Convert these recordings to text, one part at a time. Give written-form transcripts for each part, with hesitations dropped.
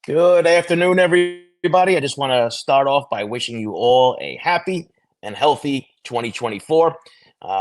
Good afternoon, everybody. I just want to start off by wishing you all a happy and healthy 2024.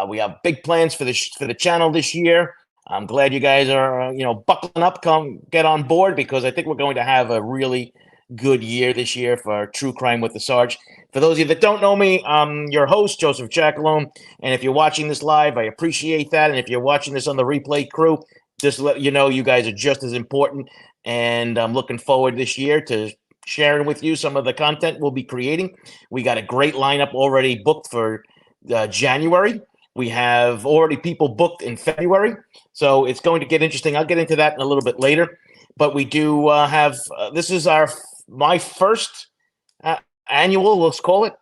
We have big plans for the channel this year. I'm glad you guys are buckling up, come get on board because I think we're going to have a really good year this year for True Crime with the Sarge. For those of you that don't know me, I'm your host, Joseph Giacalone, and if you're watching this live, I appreciate that. And if you're watching this on the replay crew, just to let you know, you guys are just as important. And I'm looking forward this year to sharing with you some of the content we'll be creating. We got a great lineup already booked for January. We have already people booked in February. So it's going to get interesting. I'll get into that in a little bit later. But we do have, this is my first annual, let's call it,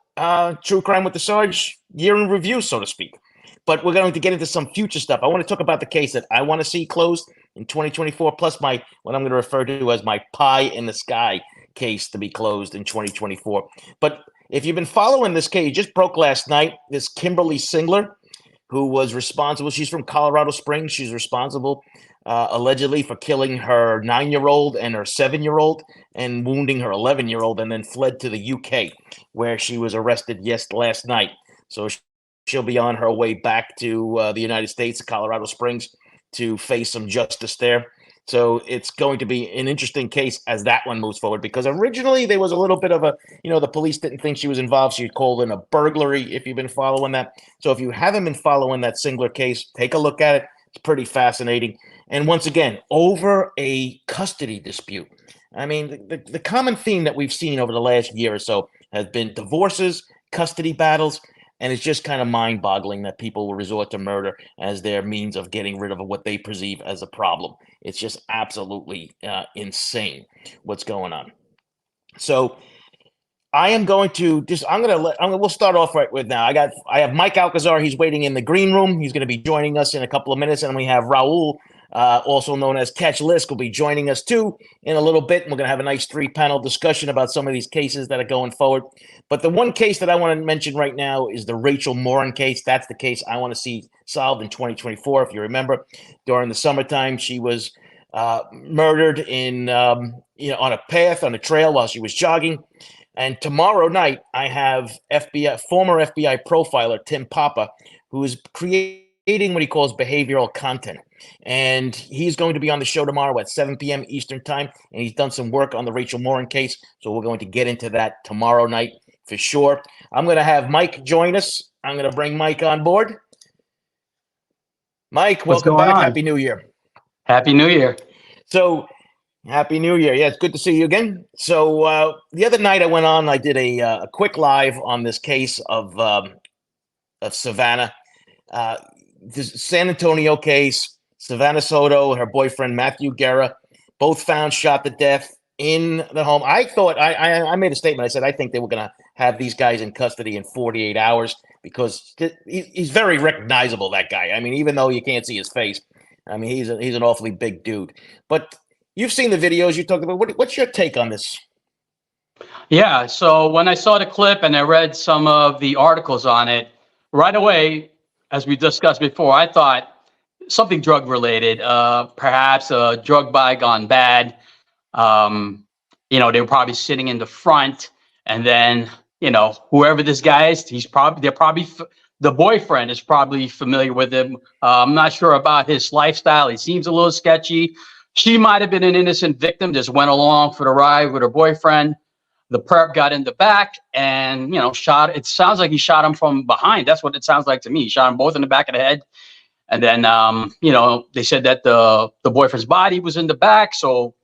True Crime with the Sarge year in review, so to speak. But we're going to get into some future stuff. I want to talk about the case that I want to see closed in 2024, plus what I'm going to refer to as my pie in the sky case to be closed in 2024. But if you've been following this case, just broke last night, this Kimberly Singler, who was responsible, she's from Colorado Springs. She's responsible allegedly for killing her 9-year-old and her 7-year-old and wounding her 11-year-old, and then fled to the UK, where she was arrested last night. So she'll be on her way back to the United States, Colorado Springs, to face some justice there. So it's going to be an interesting case as that one moves forward, because originally there was a little bit of the police didn't think she was involved. She called in a burglary, if you've been following that. So if you haven't been following that Singler case, take a look at it. It's pretty fascinating. And once again, over a custody dispute. I mean, the common theme that we've seen over the last year or so has been divorces, custody battles. And it's just kind of mind-boggling that people will resort to murder as their means of getting rid of what they perceive as a problem. It's just absolutely insane what's going on. So I am going to we'll start off right with now. I have Mike Alcazar. He's waiting in the green room. He's going to be joining us in a couple of minutes. And we have Raul, also known as Catch Lisk, will be joining us too in a little bit. And we're going to have a nice 3-panel discussion about some of these cases that are going forward. But the one case that I want to mention right now is the Rachel Morin case. That's the case I want to see solved in 2024. If you remember, during the summertime, she was murdered on a path, on a trail while she was jogging. And tomorrow night, I have former FBI profiler Tim Papa, who is creating what he calls behavioral content. And he's going to be on the show tomorrow at 7 p.m. Eastern time. And he's done some work on the Rachel Morin case. So we're going to get into that tomorrow night for sure. I'm going to have Mike join us. I'm going to bring Mike on board. Mike, welcome back. Happy New Year. Happy New Year. So, Happy New Year. Yeah, it's good to see you again. So the other night I did a quick live on this case of Savannah, the San Antonio case. Savannah Soto and her boyfriend, Matthew Guerra, both found shot to death in the home. I thought, I made a statement. I said, I think they were going to have these guys in custody in 48 hours because he's very recognizable, that guy. I mean, even though you can't see his face, I mean, he's an awfully big dude. But you've seen the videos you talked about. What's your take on this? Yeah, so when I saw the clip and I read some of the articles on it, right away, as we discussed before, I thought something drug related, perhaps a drug buy gone bad. They were probably sitting in the front, and then, whoever this guy is, the boyfriend is probably familiar with him. I'm not sure about his lifestyle. He seems a little sketchy. She might have been an innocent victim, just went along for the ride with her boyfriend. The perp got in the back and, shot. It sounds like he shot him from behind. That's what it sounds like to me. He shot them both in the back of the head. And then, they said that the boyfriend's body was in the back. So,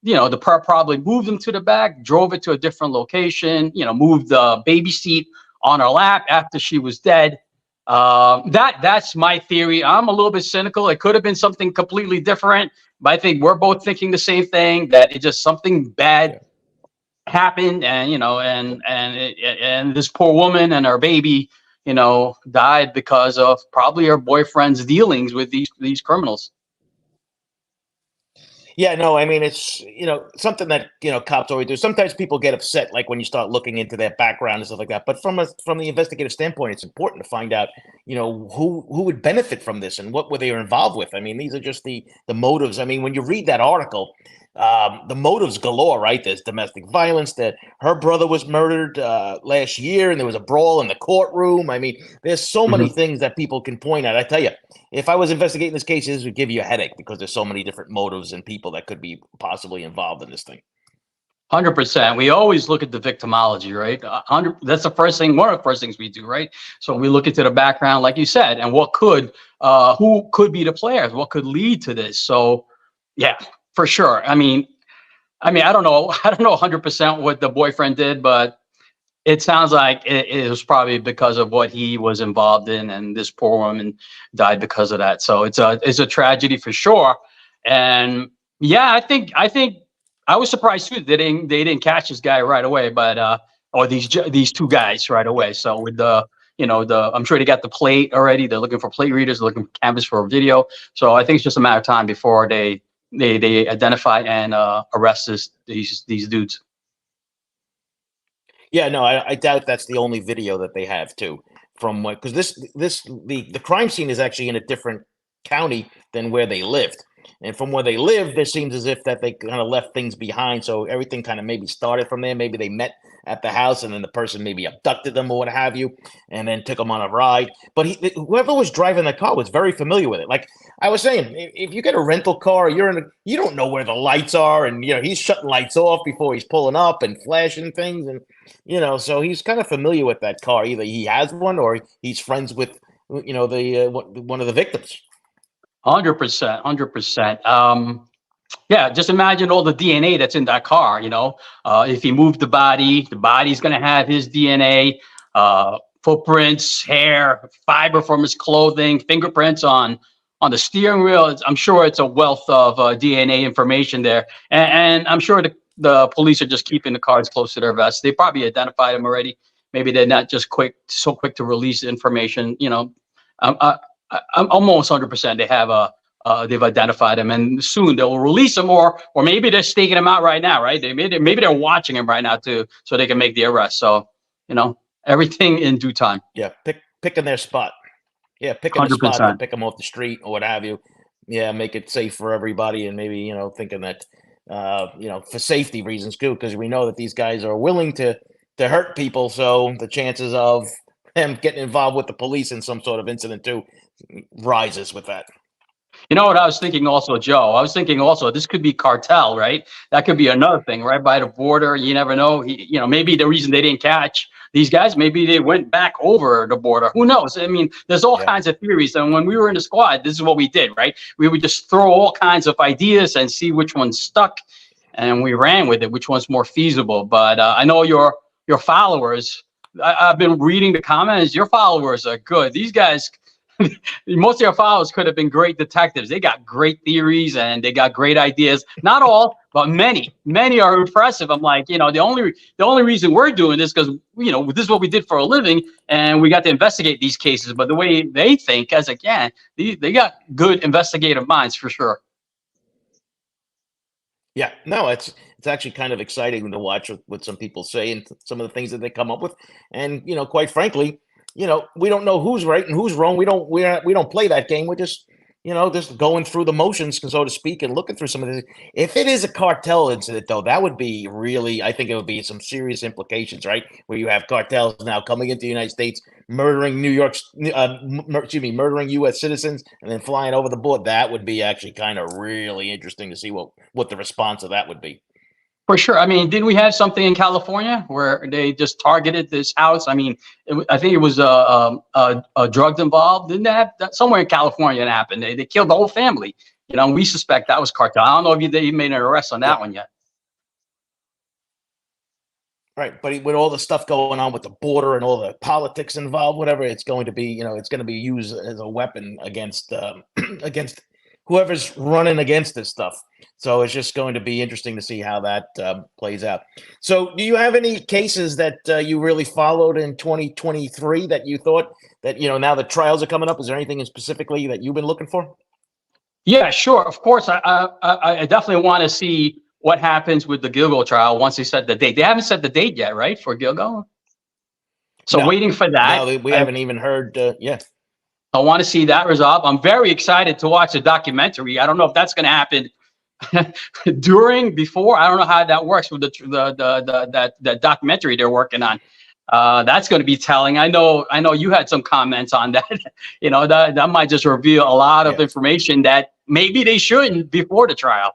the perp probably moved him to the back, drove it to a different location, moved the baby seat on her lap after she was dead. That's my theory. I'm a little bit cynical. It could have been something completely different, but I think we're both thinking the same thing, that it just something bad happened, and and this poor woman and her baby, died because of probably her boyfriend's dealings with these criminals. Yeah, no, I mean, it's, something that, cops always do. Sometimes people get upset, like when you start looking into their background and stuff like that. But from the investigative standpoint, it's important to find out, who would benefit from this and what were they involved with. I mean, these are just the motives. I mean, when you read that article, the motives galore, right? There's domestic violence, that her brother was murdered last year, and there was a brawl in the courtroom. I mean, there's so many Mhm. things that people can point at. I tell you, if I was investigating this case, this would give you a headache because there's so many different motives and people that could be possibly involved in this thing. 100%. We always look at the victimology, right? 100. That's the first thing. One of the first things we do, right? So we look into the background, like you said, and who could be the players? What could lead to this? So, yeah, for sure. I don't know. I don't know 100% what the boyfriend did, but it sounds like it was probably because of what he was involved in, and this poor woman died because of that. So it's a tragedy for sure. And yeah, I think I was surprised too. They didn't catch this guy right away, but or these two guys right away. So with the I'm sure they got the plate already. They're looking for plate readers, looking for canvas for a video. So I think it's just a matter of time before they identify and arrest these dudes. Yeah, no, I doubt that's the only video that they have too. From what, because the crime scene is actually in a different county than where they lived, and from where they lived, there seems as if that they kind of left things behind. So everything kind of maybe started from there. Maybe they met at the house, and then the person maybe abducted them or what have you, and then took them on a ride. But whoever was driving the car was very familiar with it. Like I was saying, if you get a rental car, you don't know where the lights are, and he's shutting lights off before he's pulling up and flashing things, and so he's kind of familiar with that car. Either he has one or he's friends with, the one of the victims. 100%, 100%. Yeah, just imagine all the DNA that's in that car. If he moved the body's going to have his DNA, footprints, hair, fiber from his clothing, fingerprints on the steering wheel. I'm sure it's a wealth of DNA information there, and I'm sure the police are just keeping the cards close to their vest. They probably identified him already. Maybe they're not just so quick to release information. I'm almost 100% they've identified him, and soon they will release him, or maybe they're staking him out right now, right? Maybe they're watching him right now too, so they can make the arrest. So everything in due time. Yeah, picking their spot. Yeah, picking a spot to 100%. pick them off the street or what have you. Yeah, make it safe for everybody, and maybe thinking that for safety reasons too, because we know that these guys are willing to hurt people. So the chances of them getting involved with the police in some sort of incident too rises with that. You know what I was thinking also, Joe? I was thinking also this could be cartel, right? That could be another thing, right by the border. You never know. Maybe the reason they didn't catch these guys, maybe they went back over the border. Who knows? I mean, there's all kinds of theories. And when we were in the squad, this is what we did, right? We would just throw all kinds of ideas and see which one stuck, and we ran with it, which one's more feasible. But I know your followers. I've been reading the comments. Your followers are good. These guys. Most of your followers could have been great detectives. They got great theories and they got great ideas. Not all, but many are impressive. I'm like, the only reason we're doing this because this is what we did for a living, and we got to investigate these cases. But the way they think, they got good investigative minds for sure. Yeah, no, it's actually kind of exciting to watch what some people say and some of the things that they come up with, and quite frankly. We don't know who's right and who's wrong. We don't play that game. We're just, just going through the motions, so to speak, and looking through some of this. If it is a cartel incident, though, that would be really, I think it would be some serious implications, right? Where you have cartels now coming into the United States, murdering murdering U.S. citizens, and then flying over the border. That would be actually kind of really interesting to see what the response of that would be. For sure. I mean, didn't we have something in California where they just targeted this house? I mean, I think it was drugs involved. Didn't that somewhere in California it happened? They killed the whole family. We suspect that was cartel. I don't know if they made an arrest on that one yet. Right, but with all the stuff going on with the border and all the politics involved, whatever, it's going to be, it's going to be used as a weapon against against whoever's running against this stuff. So it's just going to be interesting to see how that plays out. So do you have any cases that you really followed in 2023 that you thought that, now the trials are coming up? Is there anything specifically that you've been looking for? Yeah, sure. Of course. I definitely want to see what happens with the Gilgo trial once they set the date. They haven't set the date yet, right, for Gilgo? So waiting for that. No, we haven't even heard yet. I want to see that resolved. I'm very excited to watch the documentary. I don't know if that's going to happen during, before, I don't know how that works with the documentary they're working on. That's going to be telling. I know you had some comments on that. That might just reveal a lot of information that maybe they shouldn't before the trial.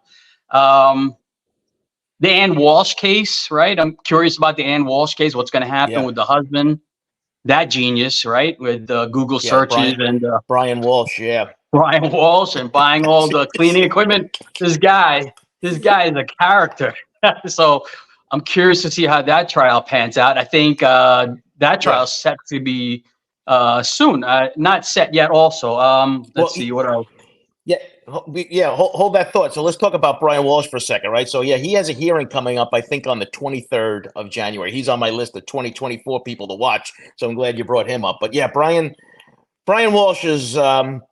The Ann Walsh case, right? I'm curious about the Ann Walsh case. What's going to happen with the husband? That genius, right? With Google searches and Brian Walsh, Brian Walsh, and buying all the cleaning equipment. This guy is a character. So I'm curious to see how that trial pans out. I think that trial is set to be soon. Not set yet. Also, let's see what else. Hold that thought. So let's talk about Brian Walsh for a second, right? So he has a hearing coming up, I think, on the 23rd of January. He's on my list of 2024 people to watch. So I'm glad you brought him up. But Brian Walsh is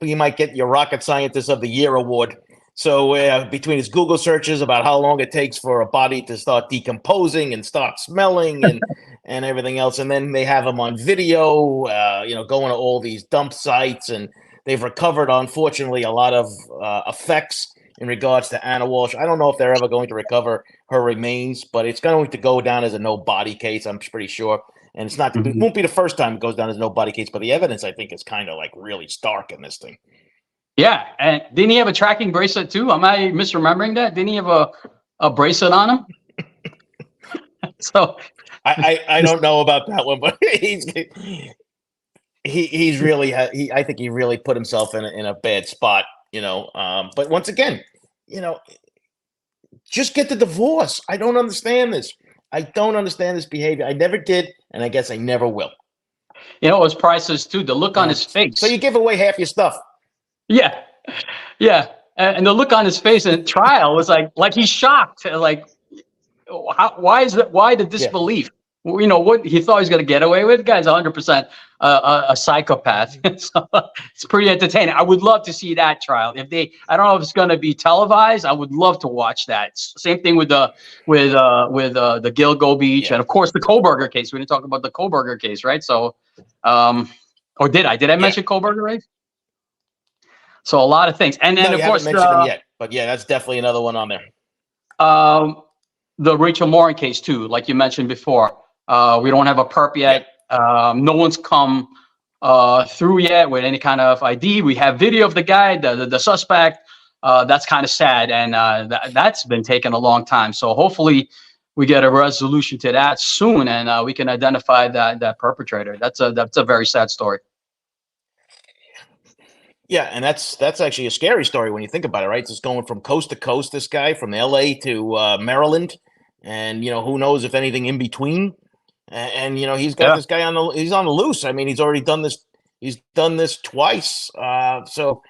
he might get your Rocket Scientist of the Year award. So between his Google searches about how long it takes for a body to start decomposing and start smelling and everything else, and then they have him on video, going to all these dump sites, and they've recovered, unfortunately, a lot of effects in regards to Anna Walsh. I don't know if they're ever going to recover her remains, but it's going to go down as a no body case, I'm pretty sure. And it's not, it won't be the first time it goes down as no body case, but the evidence, I think, is kind of like really stark in this thing. Yeah. And didn't he have a tracking bracelet too? Am I misremembering that? Didn't he have a bracelet on him? So I don't know about that one, but he's really, I think he really put himself in a bad spot, but once again, just get the divorce. I don't understand this. I don't understand this behavior. I never did, and I guess I never will. It was priceless too. The look on his face. So you give away half your stuff. Yeah. And the look on his face in trial was like he's shocked. Like, why is that? Why the disbelief? What he thought he was going to get away with. The guy's 100% a psychopath. So it's pretty entertaining. I would love to see that trial. I don't know if it's going to be televised. I would love to watch that. Same thing with the Gilgo Beach and of course the Kohberger case. We didn't talk about the Kohberger case, right? So, or did I? Did I mention Kohberger, right? So a lot of things, and then of course haven't mentioned them yet, but that's definitely another one on there. The Rachel Morin case too, like you mentioned before. We don't have a perp yet. No one's come through yet with any kind of ID. We have video of the guy, the suspect. That's kind of sad, and that's been taking a long time. So hopefully we get a resolution to that soon, and we can identify that perpetrator. That's a very sad story. Yeah, and that's actually a scary story when you think about it, right? It's going from coast to coast, this guy from LA to Maryland, and who knows if anything in between. And he's got this guy he's on the loose. I mean, he's already done this. He's done this twice. So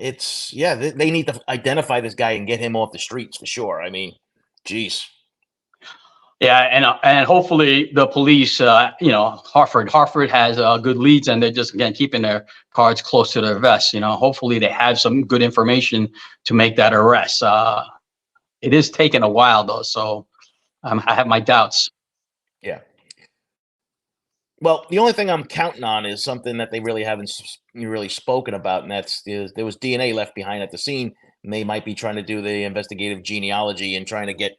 it's they need to identify this guy and get him off the streets for sure. I mean, geez. Yeah, and hopefully the police, Hartford has good leads, and they're just again keeping their cards close to their vest. Hopefully they have some good information to make that arrest. It is taking a while though, so I have my doubts. Yeah. Well, the only thing I'm counting on is something that they really haven't really spoken about, and that's there was DNA left behind at the scene, and they might be trying to do the investigative genealogy and trying to get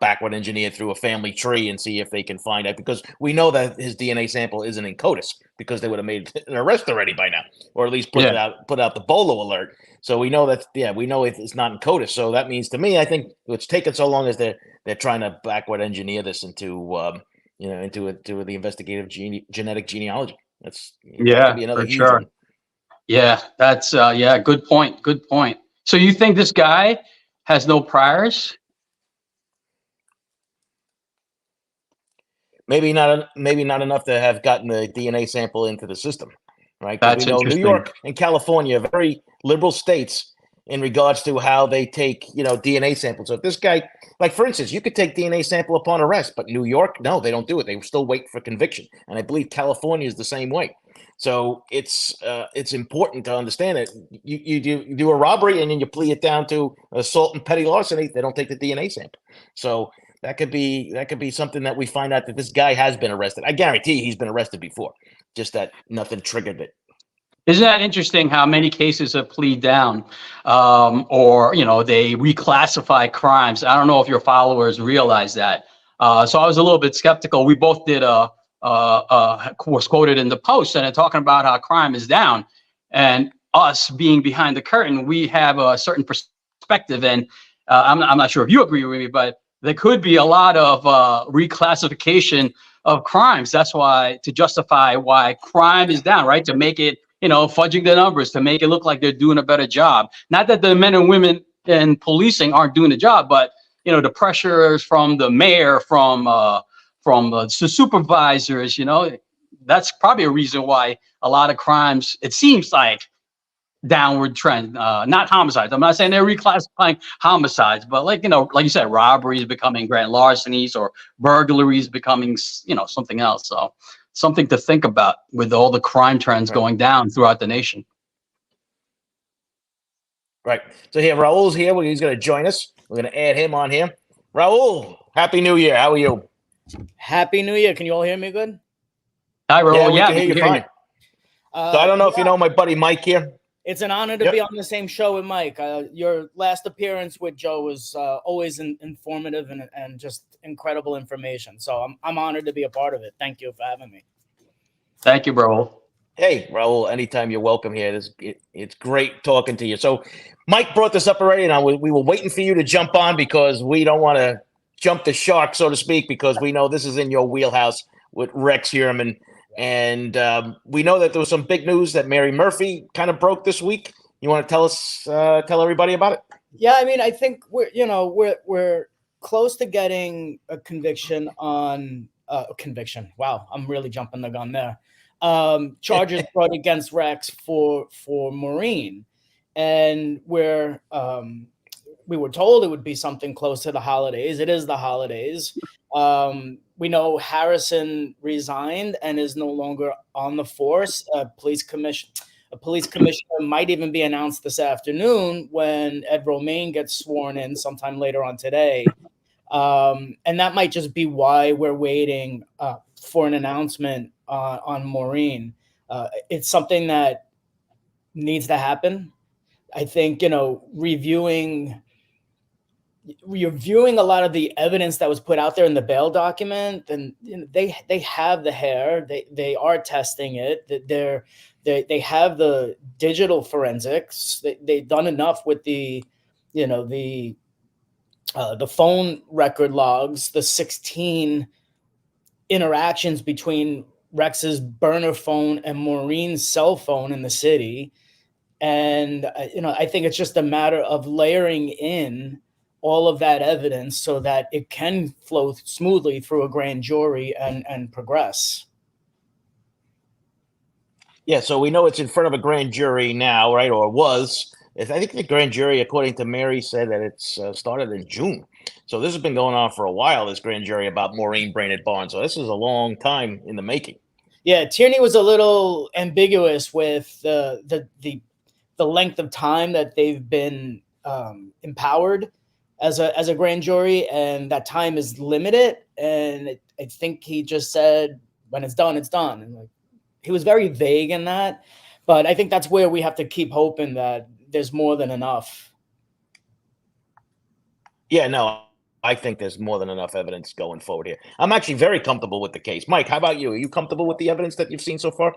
backward engineer through a family tree and see if they can find out, because we know that his DNA sample isn't in CODIS, because they would have made an arrest already by now, or at least put out the BOLO alert. So we know we know it's not in CODIS. So that means to me, I think it's taken so long as they're trying to backward engineer this into into the investigative genetic genealogy. That's could be another huge one. Yeah, that's good point. Good point. So you think this guy has no priors? Maybe not enough to have gotten the DNA sample into the system, right? That's we know New York and California are very liberal states in regards to how they take, DNA samples. So if this guy, like for instance, you could take DNA sample upon arrest, but New York, no, they don't do it. They still wait for conviction. And I believe California is the same way. So it's important to understand that you do a robbery and then you plea it down to assault and petty larceny. They don't take the DNA sample. So that could be something that we find out that this guy has been arrested. I guarantee he's been arrested before, just that nothing triggered it. Isn't that interesting how many cases have plead down, or they reclassify crimes? I don't know if your followers realize that. So I was a little bit skeptical. We both did was quoted in the Post, and talking about how crime is down, and us being behind the curtain, we have a certain perspective. And I'm not sure if you agree with me, but there could be a lot of reclassification of crimes. That's why, to justify why crime is down, right? To make it, fudging the numbers to make it look like they're doing a better job. Not that the men and women in policing aren't doing the job, but the pressures from the mayor, from the supervisors, that's probably a reason why a lot of crimes, it seems like, downward trend. Not homicides. I'm not saying they're reclassifying homicides, but like you said, robberies becoming grand larcenies, or burglaries becoming something else. So something to think about with all the crime trends going down throughout the nation. Right. So here, Raul's here. He's going to join us. We're going to add him on here. Raul, Happy New Year. How are you? Happy New Year. Can you all hear me good? Hi, Raul. Yeah, we can hear you fine. So I don't know if you know my buddy Mike here. It's an honor to be on the same show with Mike. Your last appearance with Joe was always informative and just incredible information. So I'm honored to be a part of it. Thank you for having me. Thank you, Raul. Hey, Raul, anytime you're welcome here. It's great talking to you. So Mike brought this up already, and we were waiting for you to jump on because we don't want to jump the shark, so to speak, because we know this is in your wheelhouse with Rex Heuermann. And we know that there was some big news that Mary Murphy kind of broke this week. You want to tell everybody about it? Yeah, I mean, I think we're close to getting a conviction on conviction. Wow, I'm really jumping the gun there. Charges brought against Rex for Maureen, and we were told it would be something close to the holidays. It is the holidays. We know Harrison resigned and is no longer on the force. A police commissioner might even be announced this afternoon when Ed Romaine gets sworn in sometime later on today. And that might just be why we're waiting for an announcement on Maureen. It's something that needs to happen. I think, reviewing a lot of the evidence that was put out there in the bail document, and they have the hair, they are testing it, they have the digital forensics, they've done enough with the phone record logs, the 16 interactions between Rex's burner phone and Maureen's cell phone in the city. And I think it's just a matter of layering in all of that evidence so that it can flow smoothly through a grand jury and progress. Yeah, so we know it's in front of a grand jury now, right? Or was. I think the grand jury, according to Mary, said that it's started in June. So this has been going on for a while, this grand jury about Maureen Brainerd Barnes. So this is a long time in the making. Yeah, Tierney was a little ambiguous with the length of time that they've been empowered as a grand jury, and that time is limited. And I think he just said, when it's done, it's done. And he was very vague in that, but I think that's where we have to keep hoping that there's more than enough. Yeah, no, I think there's more than enough evidence going forward here. I'm actually very comfortable with the case. Mike, how about you? Are you comfortable with the evidence that you've seen so far?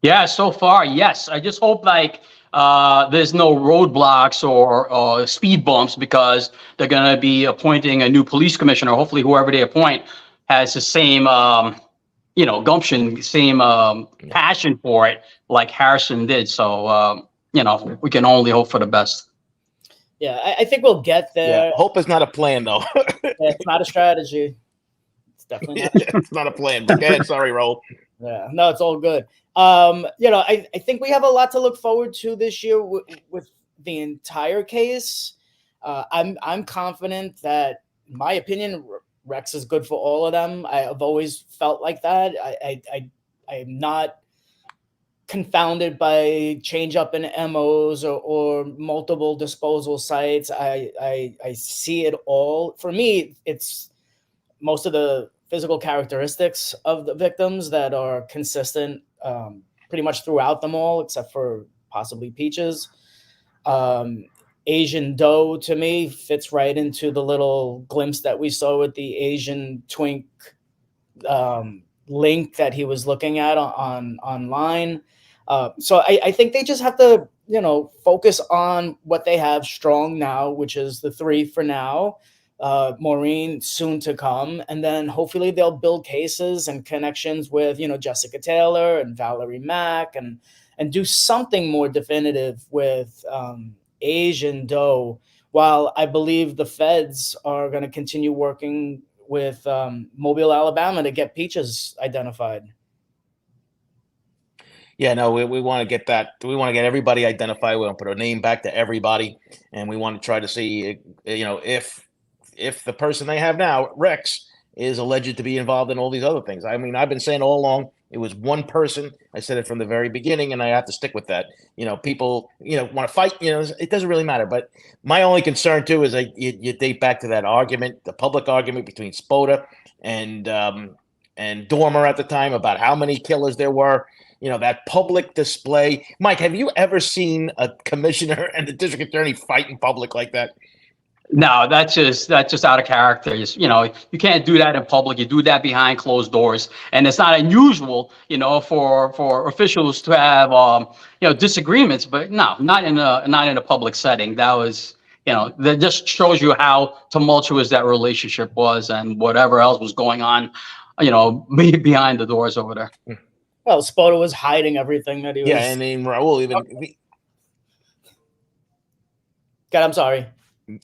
Yeah, so far, yes. I just hope there's no roadblocks or speed bumps, because they're going to be appointing a new police commissioner. Hopefully, whoever they appoint has the same, gumption, same passion for it, like Harrison did. So, we can only hope for the best. Yeah, I think we'll get there. Yeah, hope is not a plan, though. It's not a strategy. It's definitely not. It's not a plan. But go ahead. Sorry, Raul. Yeah, no, it's all good. I think we have a lot to look forward to this year with the entire case. I'm confident that, in my opinion, Rex is good for all of them. I've always felt like that. I'm not confounded by change up in MOs or multiple disposal sites. I see it all. For me, it's most of the physical characteristics of the victims that are consistent pretty much throughout them all, except for possibly Peaches. Asian Doe, to me, fits right into the little glimpse that we saw with the Asian twink link that he was looking at online. So I think they just have to, focus on what they have strong now, which is the 3 for now. Maureen soon to come, and then hopefully they'll build cases and connections with Jessica Taylor and Valerie Mack, and do something more definitive with Asian Doe, while I believe the feds are going to continue working with Mobile, Alabama to get Peaches identified. Yeah, no, we want to get that. We want to get everybody identified. We want to put a name back to everybody, and we want to try to see, if the person they have now, Rex, is alleged to be involved in all these other things. I mean, I've been saying all along it was one person. I said it from the very beginning, and I have to stick with that. People, want to fight. It doesn't really matter. But my only concern too is you date back to that argument, the public argument between Spoda and Dormer at the time about how many killers there were. That public display. Mike, have you ever seen a commissioner and the district attorney fight in public like that? No, that's just out of character. You can't do that in public. You do that behind closed doors, and it's not unusual, for officials to have disagreements. But no, not in a public setting. That was, that just shows you how tumultuous that relationship was, and whatever else was going on, behind the doors over there. Well, Spoda was hiding everything that he was. Yeah, and then Raul even. God, I'm sorry.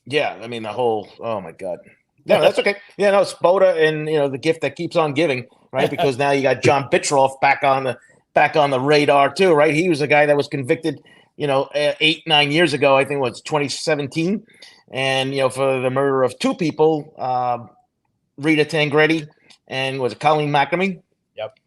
Yeah, I mean the whole. Oh my God. No, that's okay. Yeah, no, Spoda and the gift that keeps on giving, right? Because now you got John Bittrolff back on the radar too, right? He was a guy that was convicted, 8-9 years ago. I think it was 2017, and for the murder of 2 people, Rita Tangretti and was it Colleen McNamee? Yep.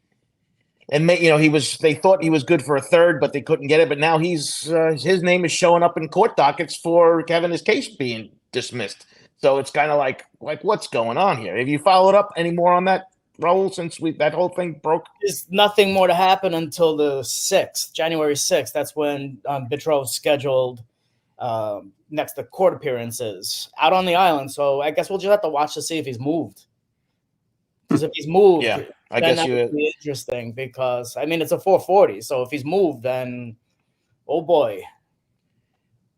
And they thought he was good for a 3rd, but they couldn't get it. But now his name is showing up in court dockets for having his case being dismissed. So it's kind of like what's going on here? Have you followed up any more on that, Raul, since that whole thing broke? There's nothing more to happen until the 6th, January 6th. That's when Bittrolff scheduled next to court appearances out on the island. So I guess we'll just have to watch to see if he's moved. Because if he's moved, yeah. I guess that would be interesting because it's a 440. So if he's moved, then oh boy.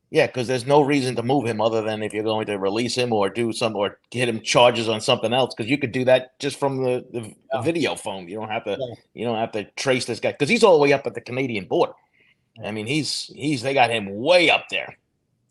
Yeah, because there's no reason to move him other than if you're going to release him or do some or get him charges on something else. Because you could do that just from the video phone. You don't have to trace this guy because he's all the way up at the Canadian border. I mean, they got him way up there.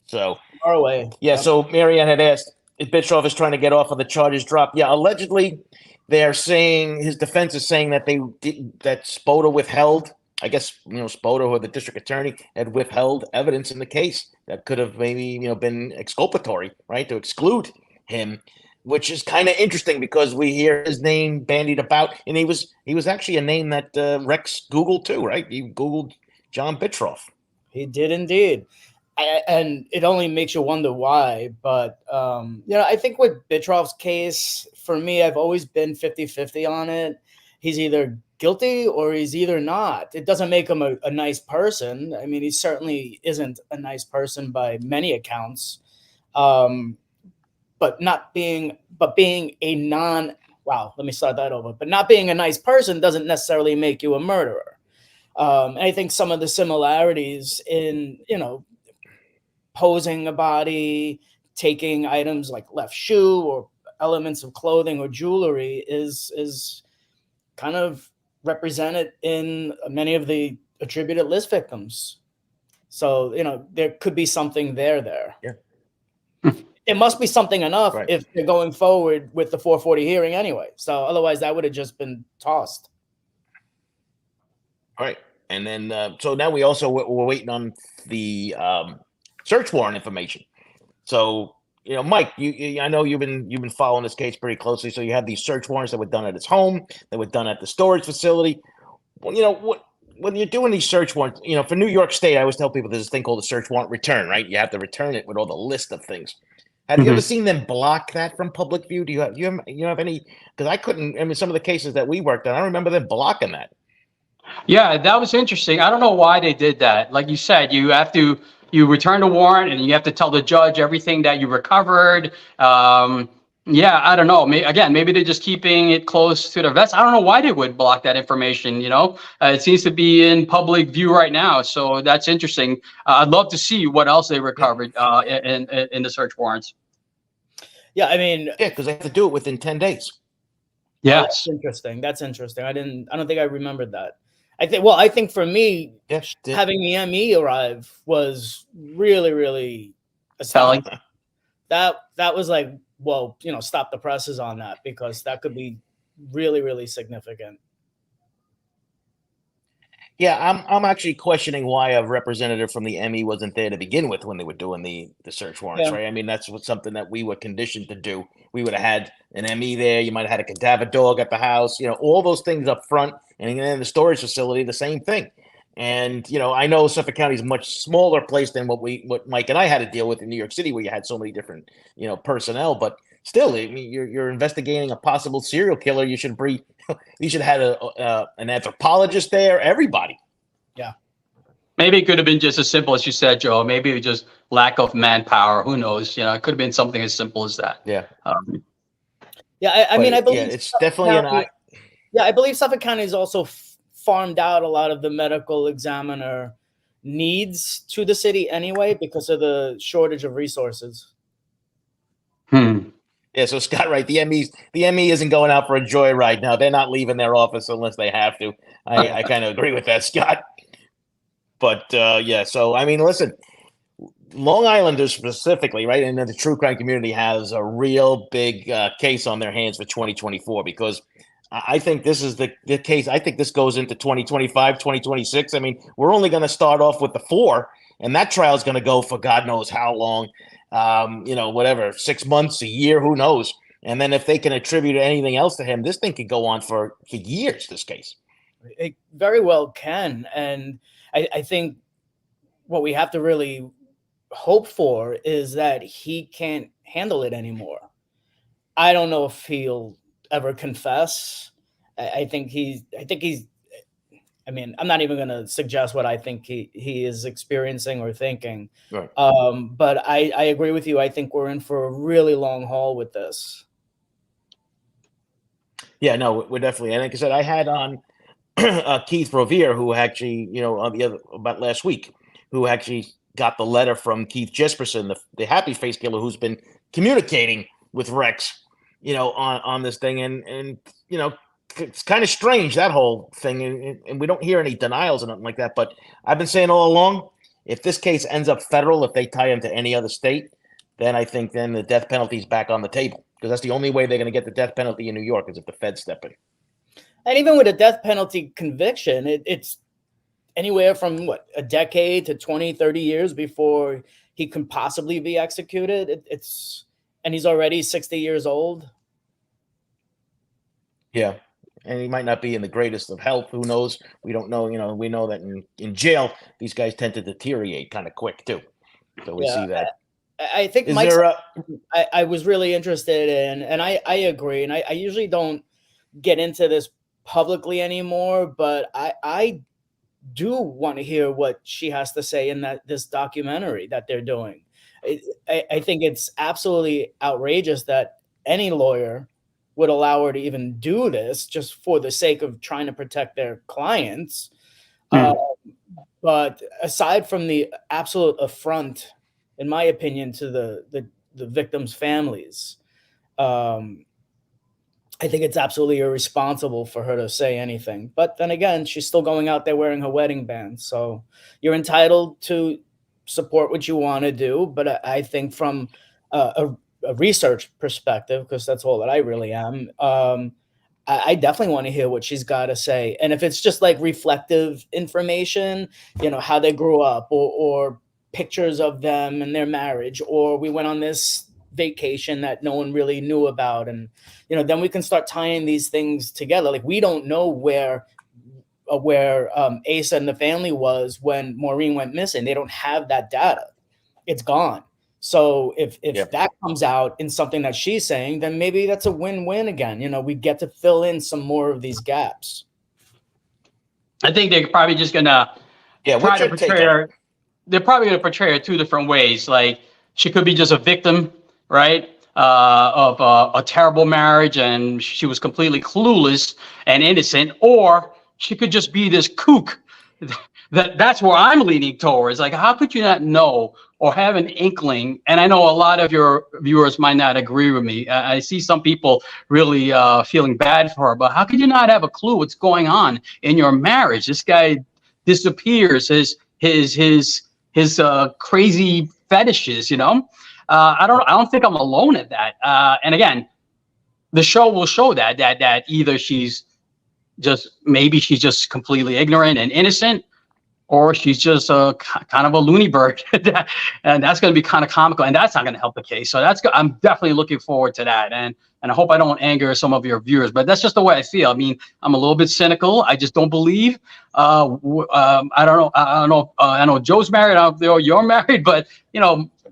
So far away. Yeah. Yep. So Marianne had asked if Bittrolff is trying to get off of the charges drop. Yeah, allegedly. They're saying his defense is saying that that Spoda withheld. I guess Spoda or the district attorney had withheld evidence in the case that could have maybe been exculpatory, right, to exclude him, which is kind of interesting because we hear his name bandied about, and he was actually a name that Rex Googled too, right? He Googled John Bittrolff. He did indeed. And it only makes you wonder why. But, I think with Bittrolff's case, for me, I've always been 50-50 on it. He's either guilty or he's either not. It doesn't make him a nice person. I mean, he certainly isn't a nice person by many accounts. But being a nice person doesn't necessarily make you a murderer. And I think some of the similarities in, posing a body, taking items like left shoe or elements of clothing or jewelry is kind of represented in many of the attributed Lisk victims. So, there could be something there. Yeah. It must be something enough right. If they're going forward with the 440 hearing anyway. So otherwise that would have just been tossed. All right. And then, so now we're waiting on the search warrant information. So, Mike, I know you've been following this case pretty closely. So you have these search warrants that were done at his home, that were done at the storage facility. Well, when you're doing these search warrants, for New York State, I always tell people there's this thing called a search warrant return, right? You have to return it with all the list of things. Have you ever seen them block that from public view? Do you have any? Because I couldn't. Some of the cases that we worked on, I remember them blocking that. Yeah, that was interesting. I don't know why they did that. Like you said, you return the warrant and you have to tell the judge everything that you recovered. Yeah, I don't know. Maybe they're just keeping it close to their vest. I don't know why they would block that information. It seems to be in public view right now, so that's interesting. I'd love to see what else they recovered in the search warrants. Yeah, I mean, Yeah, because they have to do it within 10 days. oh, Yes. that's interesting. I don't think I remembered that. I think for me, having the ME arrive was really, really Telling. astounding. That was like, well, stop the presses on that, because that could be really, really significant. Yeah, I'm actually questioning why a representative from the ME wasn't there to begin with when they were doing the search warrants, Yeah. right? I mean, that's something that we were conditioned to do. We would have had an ME there. You might have had a cadaver dog at the house, all those things up front. And in the storage facility, the same thing. And, I know Suffolk County is a much smaller place than what Mike and I had to deal with in New York City, where you had so many different, personnel. But still, I mean, you're investigating a possible serial killer. You should have had an anthropologist there, everybody. Yeah. Maybe it could have been just as simple as you said, Joe. Maybe it was just lack of manpower. Who knows? It could have been something as simple as that. Yeah. Yeah, I mean, I believe it's definitely I believe Suffolk County has also farmed out a lot of the medical examiner needs to the city anyway, because of the shortage of resources. Yeah, so Scott, right? The ME isn't going out for a joyride now. They're not leaving their office unless they have to. I kind of agree with that, Scott. But yeah, so I mean, listen, Long Islanders specifically, right, and the true crime community has a real big case on their hands for 2024, because I think this is the case. I think this goes into 2025, 2026. I mean, we're only going to start off with the 4, and that trial is going to go for God knows how long. Whatever, 6 months, a year, who knows? And then if they can attribute anything else to him, this thing could go on for years, this case. It very well can. And I think what we have to really hope for is that he can't handle it anymore. I don't know if he'll ever confess. I mean, I'm not even going to suggest what I think he is experiencing or thinking. Right. But I agree with you. I think we're in for a really long haul with this. Yeah, no, we're definitely. And like I said, I had on Keith Rovier, who actually, about last week, who actually got the letter from Keith Jesperson, the Happy Face killer, who's been communicating with Rex, on this thing. And it's kind of strange, that whole thing. And we don't hear any denials or nothing like that. But I've been saying all along, if this case ends up federal, if they tie him to any other state, then I think then the death penalty is back on the table, because that's the only way they're going to get the death penalty in New York, is if the feds step in. And even with a death penalty conviction, it's anywhere from a decade to 20, 30 years before he can possibly be executed. And he's already 60 years old. Yeah. And he might not be in the greatest of health. Who knows? We don't know. We know that in jail, these guys tend to deteriorate kind of quick too. So we see that. I think I was really interested in, and I agree. And I usually don't get into this publicly anymore, but I do want to hear what she has to say in this documentary that they're doing. I think it's absolutely outrageous that any lawyer would allow her to even do this just for the sake of trying to protect their clients. But aside from the absolute affront, in my opinion, to the victims' families, I think it's absolutely irresponsible for her to say anything. But then again, she's still going out there wearing her wedding band. So you're entitled to support what you want to do. But I think from a research perspective, because that's all that I really am, I definitely want to hear what she's got to say. And if it's just like reflective information, how they grew up, or pictures of them and their marriage, or we went on this vacation that no one really knew about, and then we can start tying these things together. Like, we don't know where Asa and the family was when Maureen went missing. They don't have that data. It's gone. So if that comes out in something that she's saying, then maybe that's a win-win again. We get to fill in some more of these gaps. I think they're probably just gonna Yeah, try what's to your take portray on it? her. They're probably gonna portray her two different ways. Like she could be just a victim, right, of a terrible marriage, and she was completely clueless and innocent, or she could just be this kook. That's where I'm leaning towards. Like, how could you not know or have an inkling? And I know a lot of your viewers might not agree with me. I see some people really feeling bad for her, but how could you not have a clue what's going on in your marriage? This guy disappears. His crazy fetishes. I don't think I'm alone at that. And again, the show will show that either maybe she's just completely ignorant and innocent, or she's just a kind of a loony bird, and that's going to be kind of comical, and that's not going to help the case. So I'm definitely looking forward to that, and I hope I don't anger some of your viewers, but that's just the way I feel. I mean, I'm a little bit cynical. I just don't believe. I don't know. I know Joe's married. I don't know you're married, but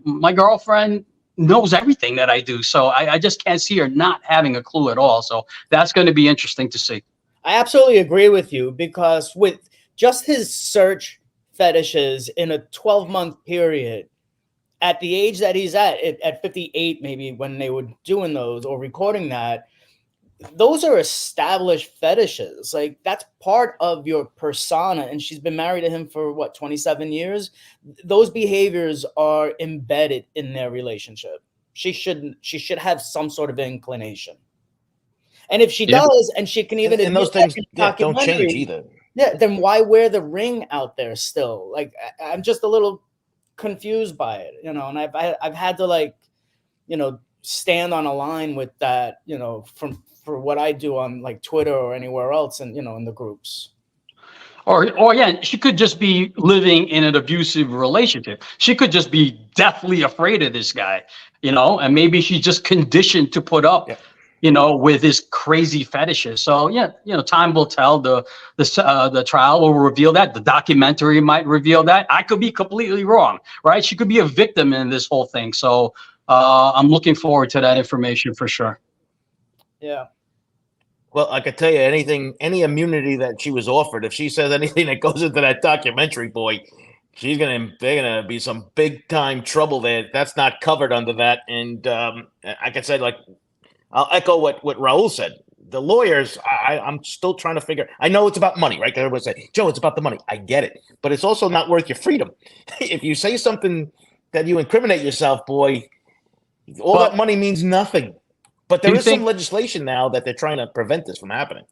my girlfriend knows everything that I do, so I just can't see her not having a clue at all. So that's going to be interesting to see. I absolutely agree with you, because with just his search fetishes in a 12-month period, at the age that he's at 58, maybe, when they were doing those or recording that, those are established fetishes. Like, that's part of your persona. And she's been married to him for what, 27 years? Those behaviors are embedded in their relationship. She should have some sort of inclination. And if she does, and she can even and those things don't change either. Yeah, then why wear the ring out there still? Like, I'm just a little confused by it, and I've had to stand on a line with that, for what I do on like Twitter or anywhere else, and in the groups. Or yeah, she could just be living in an abusive relationship. She could just be deathly afraid of this guy, and maybe she's just conditioned to put up. Yeah. With his crazy fetishes. So yeah, time will tell. The trial will reveal that. The documentary might reveal that. I could be completely wrong, right? She could be a victim in this whole thing. So I'm looking forward to that information for sure. Yeah. Well, I could tell you any immunity that she was offered, if she says anything that goes into that documentary, boy, they're gonna be some big time trouble there. That's not covered under that. And like I said, I'll echo what Raul said. The lawyers, I'm still trying to figure. I know it's about money, right? Everybody say, Joe, it's about the money. I get it, but it's also not worth your freedom. If you say something that you incriminate yourself, boy, all that money means nothing. But there is some legislation now that they're trying to prevent this from happening.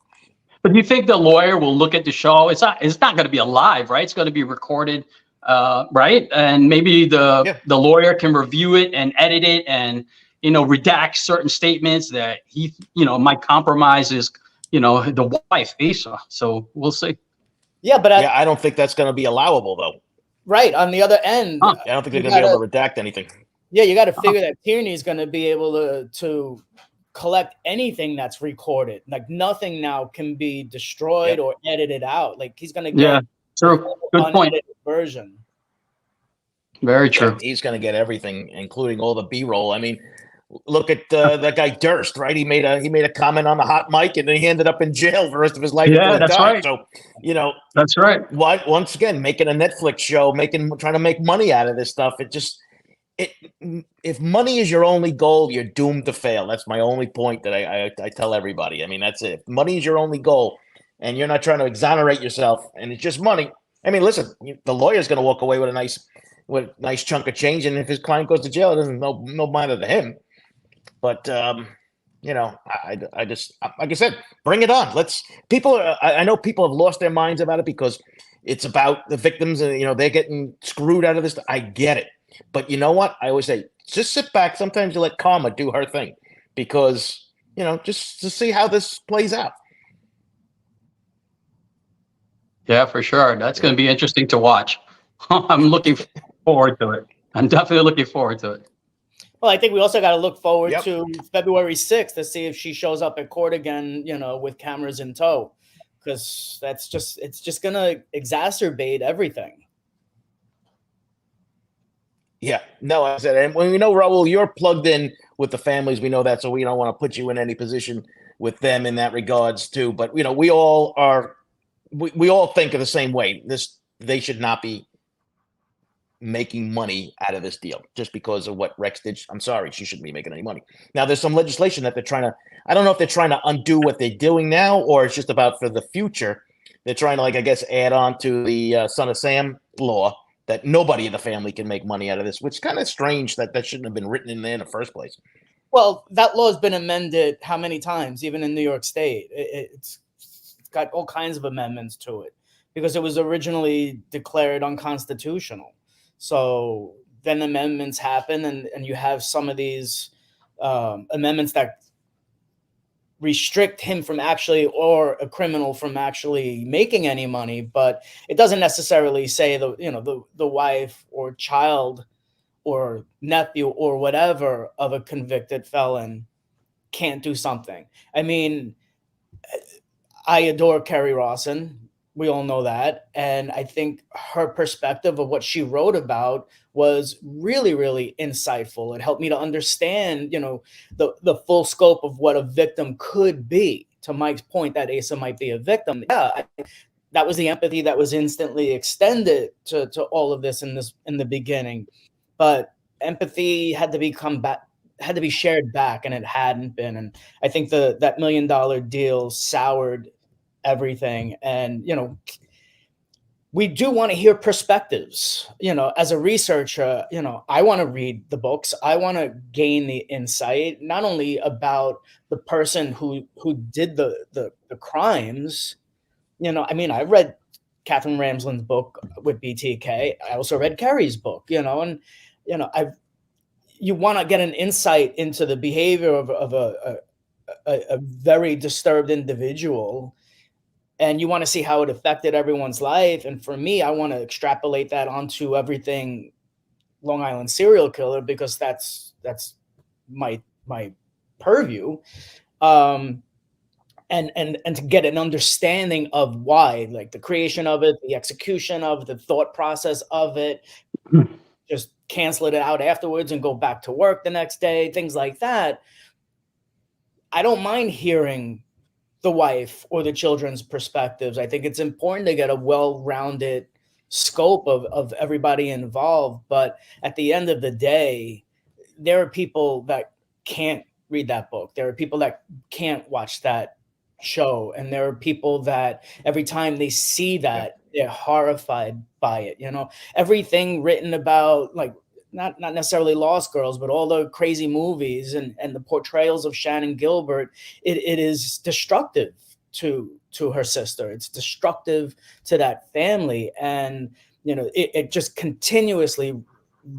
But do you think the lawyer will look at the show? It's not going to be live, right? It's going to be recorded, right? And maybe the lawyer can review it and edit it and redact certain statements that he might compromise his the wife Asa. So we'll see. Yeah, but I don't think that's going to be allowable though. Right, on the other end, I don't think they're going to be able to redact anything. Yeah, you got to figure that Tierney is going to be able to collect anything that's recorded. Like, nothing now can be destroyed or edited out. Like, he's going to get true. Good point. Version. Very true. Yeah, he's going to get everything, including all the B-roll. I mean, look at that guy Durst, right? He made a comment on the hot mic, and then he ended up in jail for the rest of his life. Yeah, that's right. So that's right. Once again, making a Netflix show, trying to make money out of this stuff. If money is your only goal, you're doomed to fail. That's my only point that I tell everybody. I mean, that's it. If money is your only goal, and you're not trying to exonerate yourself, and it's just money. I mean, listen, the lawyer's going to walk away with a nice chunk of change, and if his client goes to jail, it doesn't no matter to him. But I just, like I said, bring it on. I know people have lost their minds about it because it's about the victims, and they're getting screwed out of this. I get it. But you know what? I always say, just sit back. Sometimes you let karma do her thing, because just to see how this plays out. Yeah, for sure. That's going to be interesting to watch. I'm looking forward to it. I'm definitely looking forward to it. Well, I think we also got to look forward to February 6th to see if she shows up at court again, with cameras in tow, because it's just going to exacerbate everything. Yeah, no, I said, and when we know, Raul, you're plugged in with the families, we know that, so we don't want to put you in any position with them in that regards too. But we all are we all think of the same way. They should not be making money out of this deal just because of what Rex did. I'm sorry, she shouldn't be making any money. Now, there's some legislation that they're trying to, I don't know if they're trying to undo what they're doing now, or it's just about for the future. They're trying to, like, I guess, add on to the Son of Sam law that nobody in the family can make money out of this, which is kind of strange that shouldn't have been written in there in the first place. Well, that law has been amended how many times, even in New York State? It's got all kinds of amendments to it because it was originally declared unconstitutional. So then amendments happen, and you have some of these amendments that restrict him from actually, or a criminal from actually making any money. But it doesn't necessarily say the wife or child or nephew or whatever of a convicted felon can't do something. I mean, I adore Kerry Rawson. We all know that. And I think her perspective of what she wrote about was really, really insightful. It helped me to understand, the full scope of what a victim could be. To Mike's point that Asa might be a victim. Yeah, that was the empathy that was instantly extended to all of this in the beginning. But empathy had to be shared back, and it hadn't been. And I think that $1 million deal soured everything. And we do want to hear perspectives. As a researcher, I want to read the books. I want to gain the insight, not only about the person who did the crimes. I mean, I read Catherine Ramsland's book with BTK. I also read Kerry's book, and you want to get an insight into the behavior of a very disturbed individual, and you want to see how it affected everyone's life. And for me, I want to extrapolate that onto everything Long Island serial killer, because that's my purview. And to get an understanding of why, like the creation of it, the execution of the thought process of it, just cancel it out afterwards and go back to work the next day, things like that. I don't mind hearing the wife or the children's perspectives. I think it's important to get a well-rounded scope of everybody involved. But at the end of the day, there are people that can't read that book. There are people that can't watch that show. And there are people that every time they see that, they're horrified by it. Everything written about, like, not necessarily Lost Girls, but all the crazy movies and the portrayals of Shannon Gilbert, it is destructive to her sister. It's destructive to that family. And, it just continuously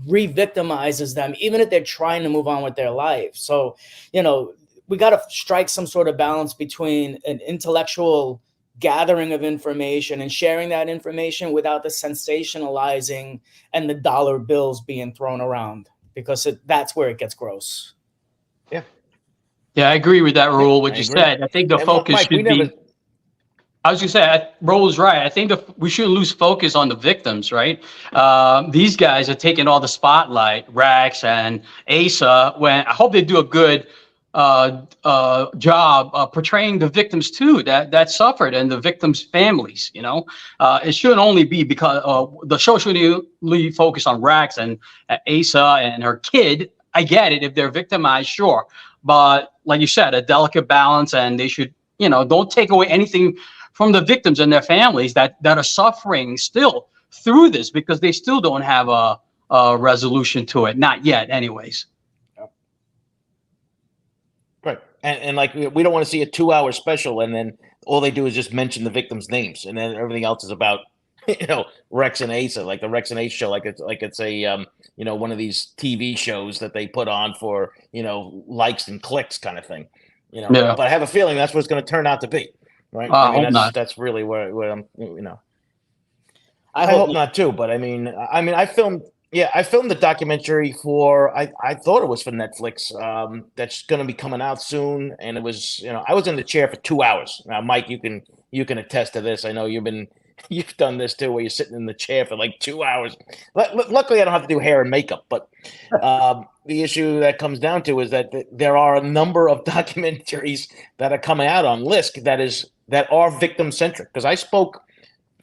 re-victimizes them, even if they're trying to move on with their life. So, we got to strike some sort of balance between an intellectual gathering of information and sharing that information without the sensationalizing and the dollar bills being thrown around, because that's where it gets gross. Yeah. Yeah, I agree with that, Rule. What you agree. said. I think the focus Mike, should be. I was going to say, Rule is right. I think we shouldn't lose focus on the victims, right? These guys are taking all the spotlight, Rex and Asa. When I hope they do a good job portraying the victims too, that suffered, and the victims' families. It shouldn't only be because the show shouldn't only focus on Rex and Asa and her kid. I get it if they're victimized, sure, but like you said, a delicate balance, and they should, don't take away anything from the victims and their families that are suffering still through this, because they still don't have a resolution to it, not yet, anyways. Right. And like, we don't want to see a 2-hour special and then all they do is just mention the victims' names, and then everything else is about, Rex and Asa, like the Rex and Asa show, like it's a one of these TV shows that they put on for, likes and clicks kind of thing. Yeah. But I have a feeling that's what it's going to turn out to be, right? I mean, that's really where I'm, I hope not too, but I mean, I filmed the documentary I thought it was for Netflix. That's going to be coming out soon. And it was, I was in the chair for 2 hours. Now, Mike, you can attest to this. I know you've done this too, where you're sitting in the chair for like 2 hours. Luckily I don't have to do hair and makeup, but, the issue that comes down to is that there are a number of documentaries that are coming out on Lisk that is that are victim centric. Because I spoke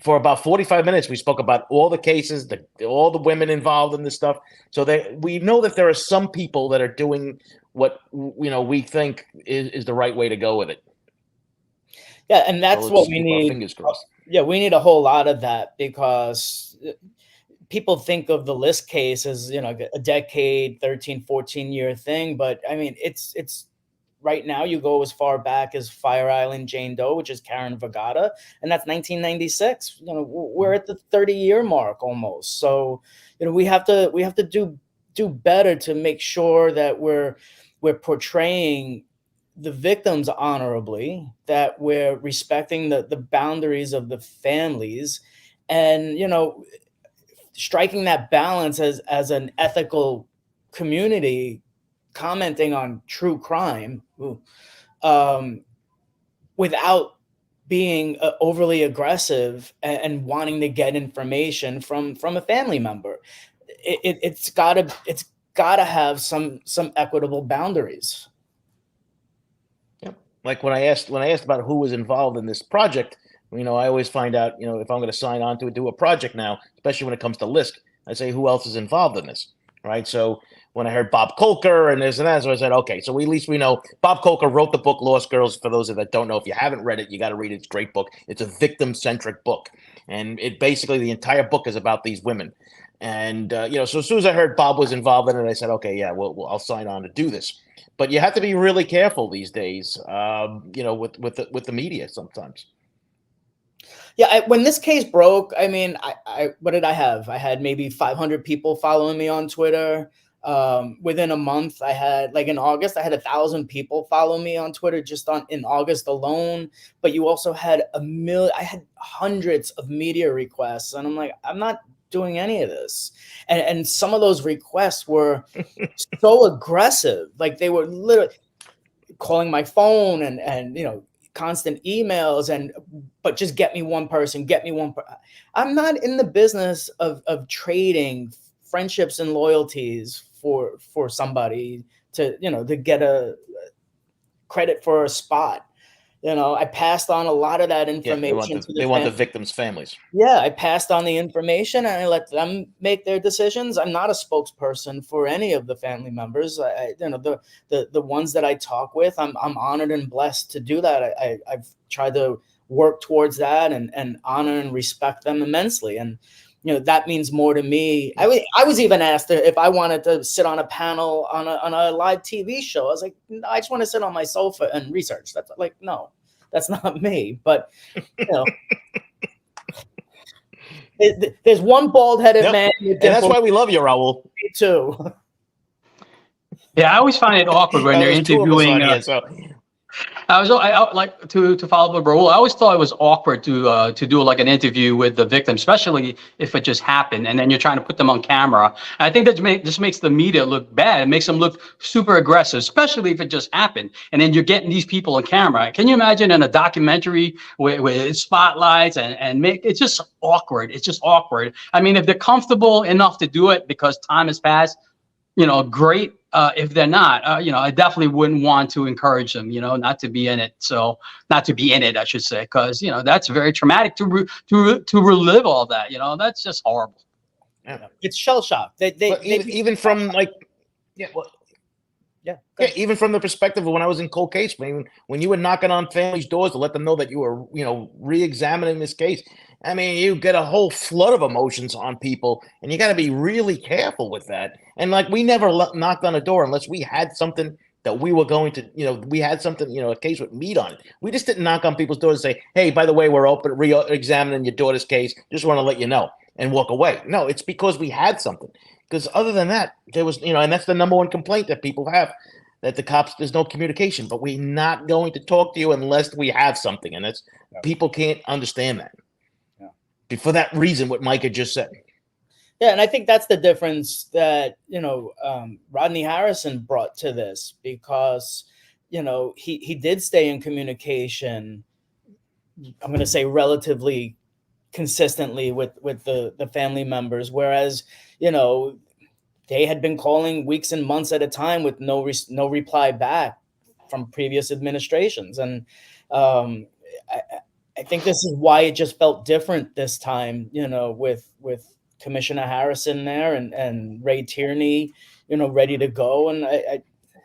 for about 45 minutes. We spoke about all the cases, all the women involved in this stuff. So we know that there are some people that are doing what we think is the right way to go with it. Yeah, and that's what we need. Fingers crossed. Yeah, we need a whole lot of that, because people think of the Lisk case as, a decade, 13, 14-year thing. But I mean, it's right now, you go as far back as Fire Island Jane Doe, which is Karen Vagata, and that's 1996. We're at the 30-year mark almost. So, we have to do better to make sure that we're portraying the victims honorably, that we're respecting the boundaries of the families, and striking that balance as an ethical community commenting on true crime, without being overly aggressive and wanting to get information from a family member. It's gotta have some equitable boundaries. Yep. Like when I asked about who was involved in this project, I always find out, if I'm going to sign on to do a project now, especially when it comes to Lisk, I say, who else is involved in this, right? So when I heard Bob Kolker and this and that, so I said, okay, so at least we know Bob Kolker wrote the book Lost Girls. For those that don't know, if you haven't read it, you got to read it. It's a great book. It's a victim-centric book, and it basically, the entire book is about these women. And so as soon as I heard Bob was involved in it, I said, okay, yeah, well, I'll sign on to do this. But you have to be really careful these days, with the media sometimes. Yeah, when this case broke, I mean, I what did I have? I had maybe 500 people following me on Twitter. Within a month, I had, like in August, I had 1,000 people follow me on Twitter just in August alone. But you also had I had hundreds of media requests, and I'm like, I'm not doing any of this. And some of those requests were so aggressive, like they were literally calling my phone and constant emails, but just get me one person. I'm not in the business of trading friendships and loyalties for somebody to get a credit for a spot. I passed on a lot of that information. They want the victims' families. Yeah, I passed on the information and I let them make their decisions. I'm not a spokesperson for any of the family members. The ones that I talk with, I'm honored and blessed to do that. I've tried to work towards that and honor and respect them immensely. And that means more to me. I was even asked if I wanted to sit on a panel on a live TV show. I was like, no, I just want to sit on my sofa and research. That's like, no, that's not me. But there's one bald-headed man. And that's why we love you, Raul. Me too. Yeah, I always find it awkward when they're interviewing. I like to follow up Raul. I always thought it was awkward to do like an interview with the victim, especially if it just happened, and then you're trying to put them on camera. And I think that just makes the media look bad. It makes them look super aggressive, especially if it just happened, and then you're getting these people on camera. Can you imagine in a documentary with spotlights and it's just awkward. It's just awkward. I mean, if they're comfortable enough to do it because time has passed, great. If they're not, I definitely wouldn't want to encourage them, not to be in it. So not to be in it, I should say, because, that's very traumatic to relive all that, that's just horrible. Yeah. It's shell shock. Even from like, even from the perspective of when I was in cold case, when you were knocking on families' doors to let them know that you were, re-examining this case, I mean, you get a whole flood of emotions on people, and you got to be really careful with that. And like, we never knocked on a door unless we had something that we were going to, we had something, a case with meat on it. We just didn't knock on people's doors and say, hey, by the way, we're open, re-examining your daughter's case. Just want to let you know, and walk away. No, it's because we had something. Because other than that, there was, and that's the number one complaint that people have, that the cops, there's no communication, but we're not going to talk to you unless we have something. And people can't understand that. Yeah. For that reason, what Mike had just said. Yeah, and I think that's the difference that, Rodney Harrison brought to this, because, he did stay in communication, I'm going to say relatively consistently with the family members, whereas, they had been calling weeks and months at a time with no reply back from previous administrations. And I think this is why it just felt different this time, you know, with Commissioner Harrison there and Ray Tierney, you know, ready to go. And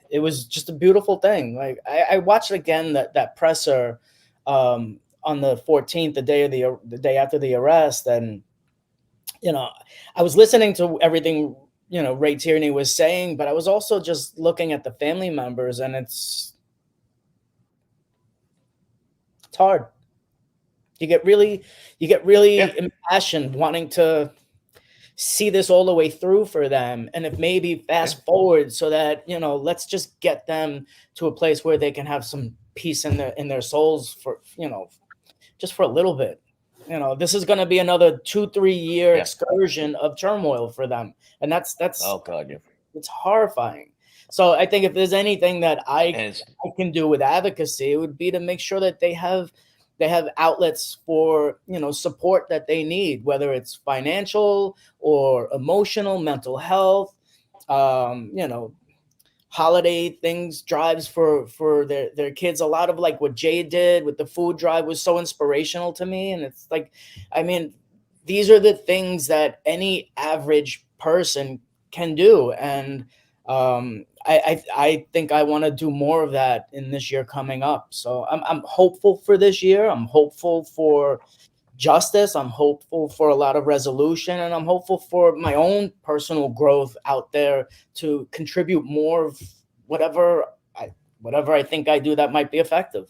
it was just a beautiful thing. Like I watched again that presser on the 14th, the day after the arrest, and you know, I was listening to everything, you know, Ray Tierney was saying, but I was also just looking at the family members, and it's hard. You get really impassioned wanting to see this all the way through for them. And if maybe fast forward so that, you know, let's just get them to a place where they can have some peace in their souls for, you know, just for a little bit. You know, this is going to be another 2-3 year excursion of turmoil for them. And that's oh God, it's horrifying. So I think if there's anything that I can do with advocacy, it would be to make sure that they have outlets for, you know, support that they need, whether it's financial or emotional, mental health, you know, holiday things, drives for their kids. A lot of like what Jay did with the food drive was so inspirational to me. And it's like, I mean, these are the things that any average person can do. And I think I want to do more of that in this year coming up. So I'm hopeful for this year. I'm hopeful for justice. I'm hopeful for a lot of resolution, and I'm hopeful for my own personal growth out there to contribute more of whatever I think I do that might be effective.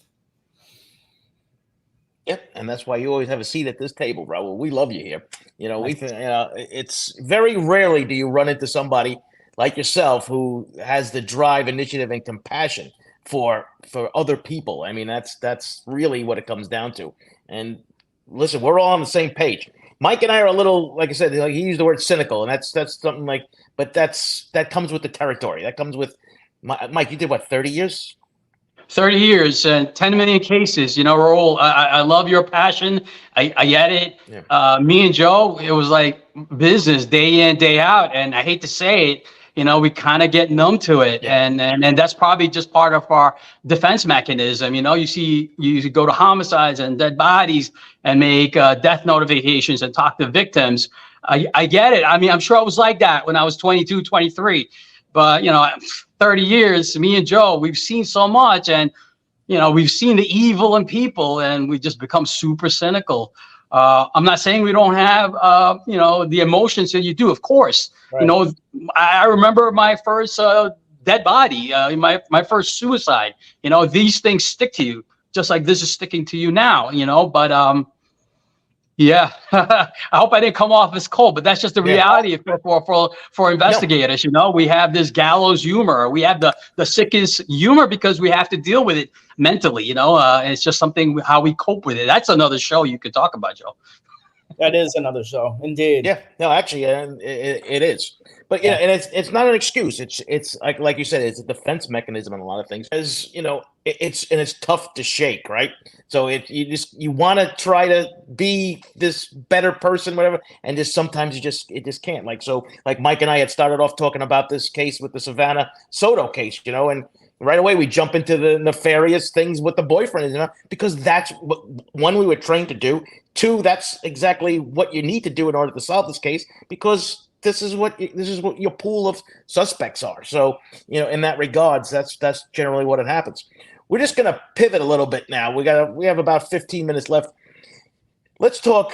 Yep, and that's why you always have a seat at this table, Raul. We love you here. You know, it's very rarely do you run into somebody like yourself who has the drive, initiative, and compassion for other people. I mean, that's really what it comes down to. And listen, we're all on the same page. Mike and I are a little, like I said, like he used the word cynical, and that's something like, but that comes with the territory. That comes with Mike. You did what, 30 years? 30 years and 10 million cases. You know, Raul, I love your passion. I get it. Yeah. Me and Joe, it was like business day in, day out. And I hate to say it, you know, we kind of get numb to it. Yeah. And that's probably just part of our defense mechanism. You know, you go to homicides and dead bodies and make death notifications and talk to victims. I get it. I mean, I'm sure I was like that when I was 22, 23. But, you know, 30 years, me and Joe, we've seen so much, and, you know, we've seen the evil in people, and we just become super cynical. I'm not saying we don't have, you know, the emotions that you do, of course. Right. You know, I remember my first dead body, my first suicide. You know, these things stick to you, just like this is sticking to you now, you know, but yeah, I hope I didn't come off as cold, but that's just the reality for investigators. You know, we have this gallows humor. We have the sickest humor because we have to deal with it mentally. You know, it's just something how we cope with it. That's another show you could talk about, Joe. That is another show, indeed. Yeah, no, actually, it is. But yeah, and it's not an excuse. It's like you said, it's a defense mechanism in a lot of things. As you know, it's tough to shake, right? So you want to try to be this better person, whatever, and just sometimes it just can't. Like Mike and I had started off talking about this case with the Savannah Soto case, you know, and right away we jump into the nefarious things with the boyfriend, you know, because that's what one we were trained to do. Two, that's exactly what you need to do in order to solve this case, because this is what your pool of suspects are. So, you know, in that regards, that's generally what it happens. We're just going to pivot a little bit now. We have about 15 minutes left. Let's talk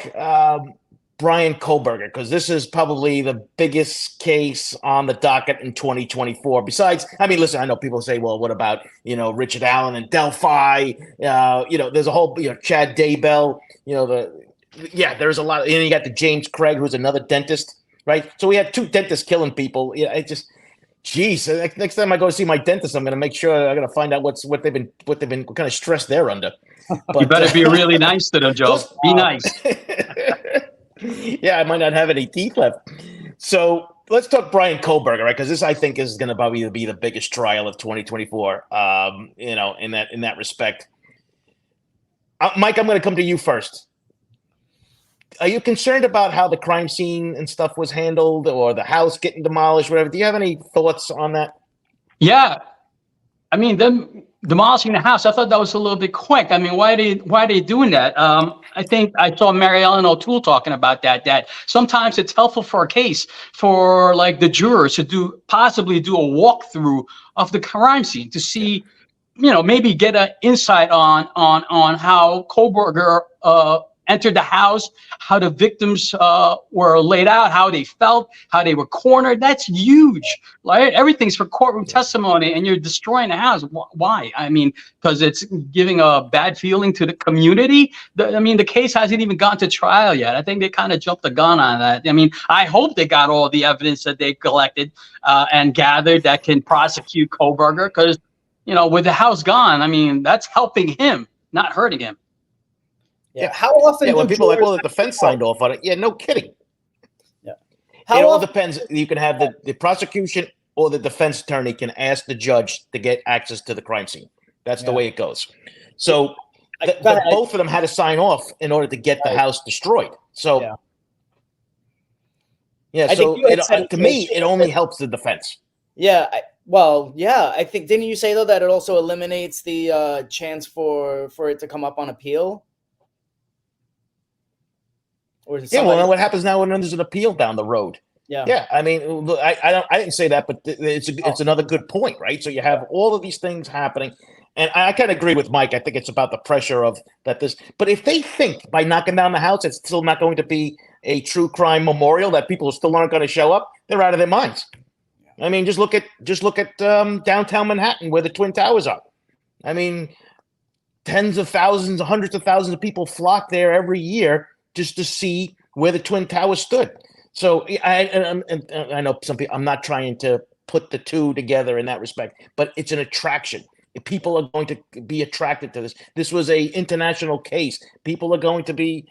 Brian Kohberger, because this is probably the biggest case on the docket in 2024. Besides, I mean, listen, I know people say, well, what about, you know, Richard Allen and Delphi? You know, there's a whole, you know, Chad Daybell, you know, there's a lot. And you got the James Craig, who's another dentist, right? So we had two dentists killing people. Yeah, it just, geez, next time I go see my dentist, I'm going to make sure I'm going to find out what kind of stress they're under. But, you better be really nice to them, Joe. Be nice. Yeah, I might not have any teeth left. So let's talk Brian Kohberger, right? Because this, I think, is going to probably be the biggest trial of 2024. You know, in that respect. Mike, I'm going to come to you first. Are you concerned about how the crime scene and stuff was handled, or the house getting demolished, whatever? Do you have any thoughts on that? Yeah, I mean, them demolishing the house, I thought that was a little bit quick. I mean, why are they doing that? I think I saw Mary Ellen O'Toole talking about that sometimes it's helpful for a case for like the jurors to possibly do a walkthrough of the crime scene to see, maybe get an insight on how Kohberger entered the house, how the victims were laid out, how they felt, how they were cornered. That's huge. Like everything's for courtroom testimony, and you're destroying the house. Why? I mean, because it's giving a bad feeling to the community. The case hasn't even gone to trial yet. I think they kind of jumped the gun on that. I mean, I hope they got all the evidence that they collected and gathered that can prosecute Kohberger, because, with the house gone, I mean, that's helping him, not hurting him. Yeah. How often when people are like, well, the defense signed off on it. Yeah, no kidding. Yeah. It all depends. You can have the prosecution or the defense attorney can ask the judge to get access to the crime scene. That's the way it goes. So both of them had to sign off in order to get the house destroyed. So, to me, it only helps the defense. Yeah. I think, didn't you say, though, that it also eliminates the chance for it to come up on appeal? Well, what happens now when there's an appeal down the road? Yeah. I mean, look, I didn't say that, but it's another good point, right? So you have all of these things happening, and I kind of agree with Mike. I think it's about the pressure of that. But if they think by knocking down the house, it's still not going to be a true crime memorial, that people still aren't going to show up, they're out of their minds. I mean, just look at downtown Manhattan, where the Twin Towers are. I mean, tens of thousands, hundreds of thousands of people flock there every year just to see where the Twin Towers stood. So I know some people, I'm not trying to put the two together in that respect, but it's an attraction. People are going to be attracted to this. This was a international case. People are going to be,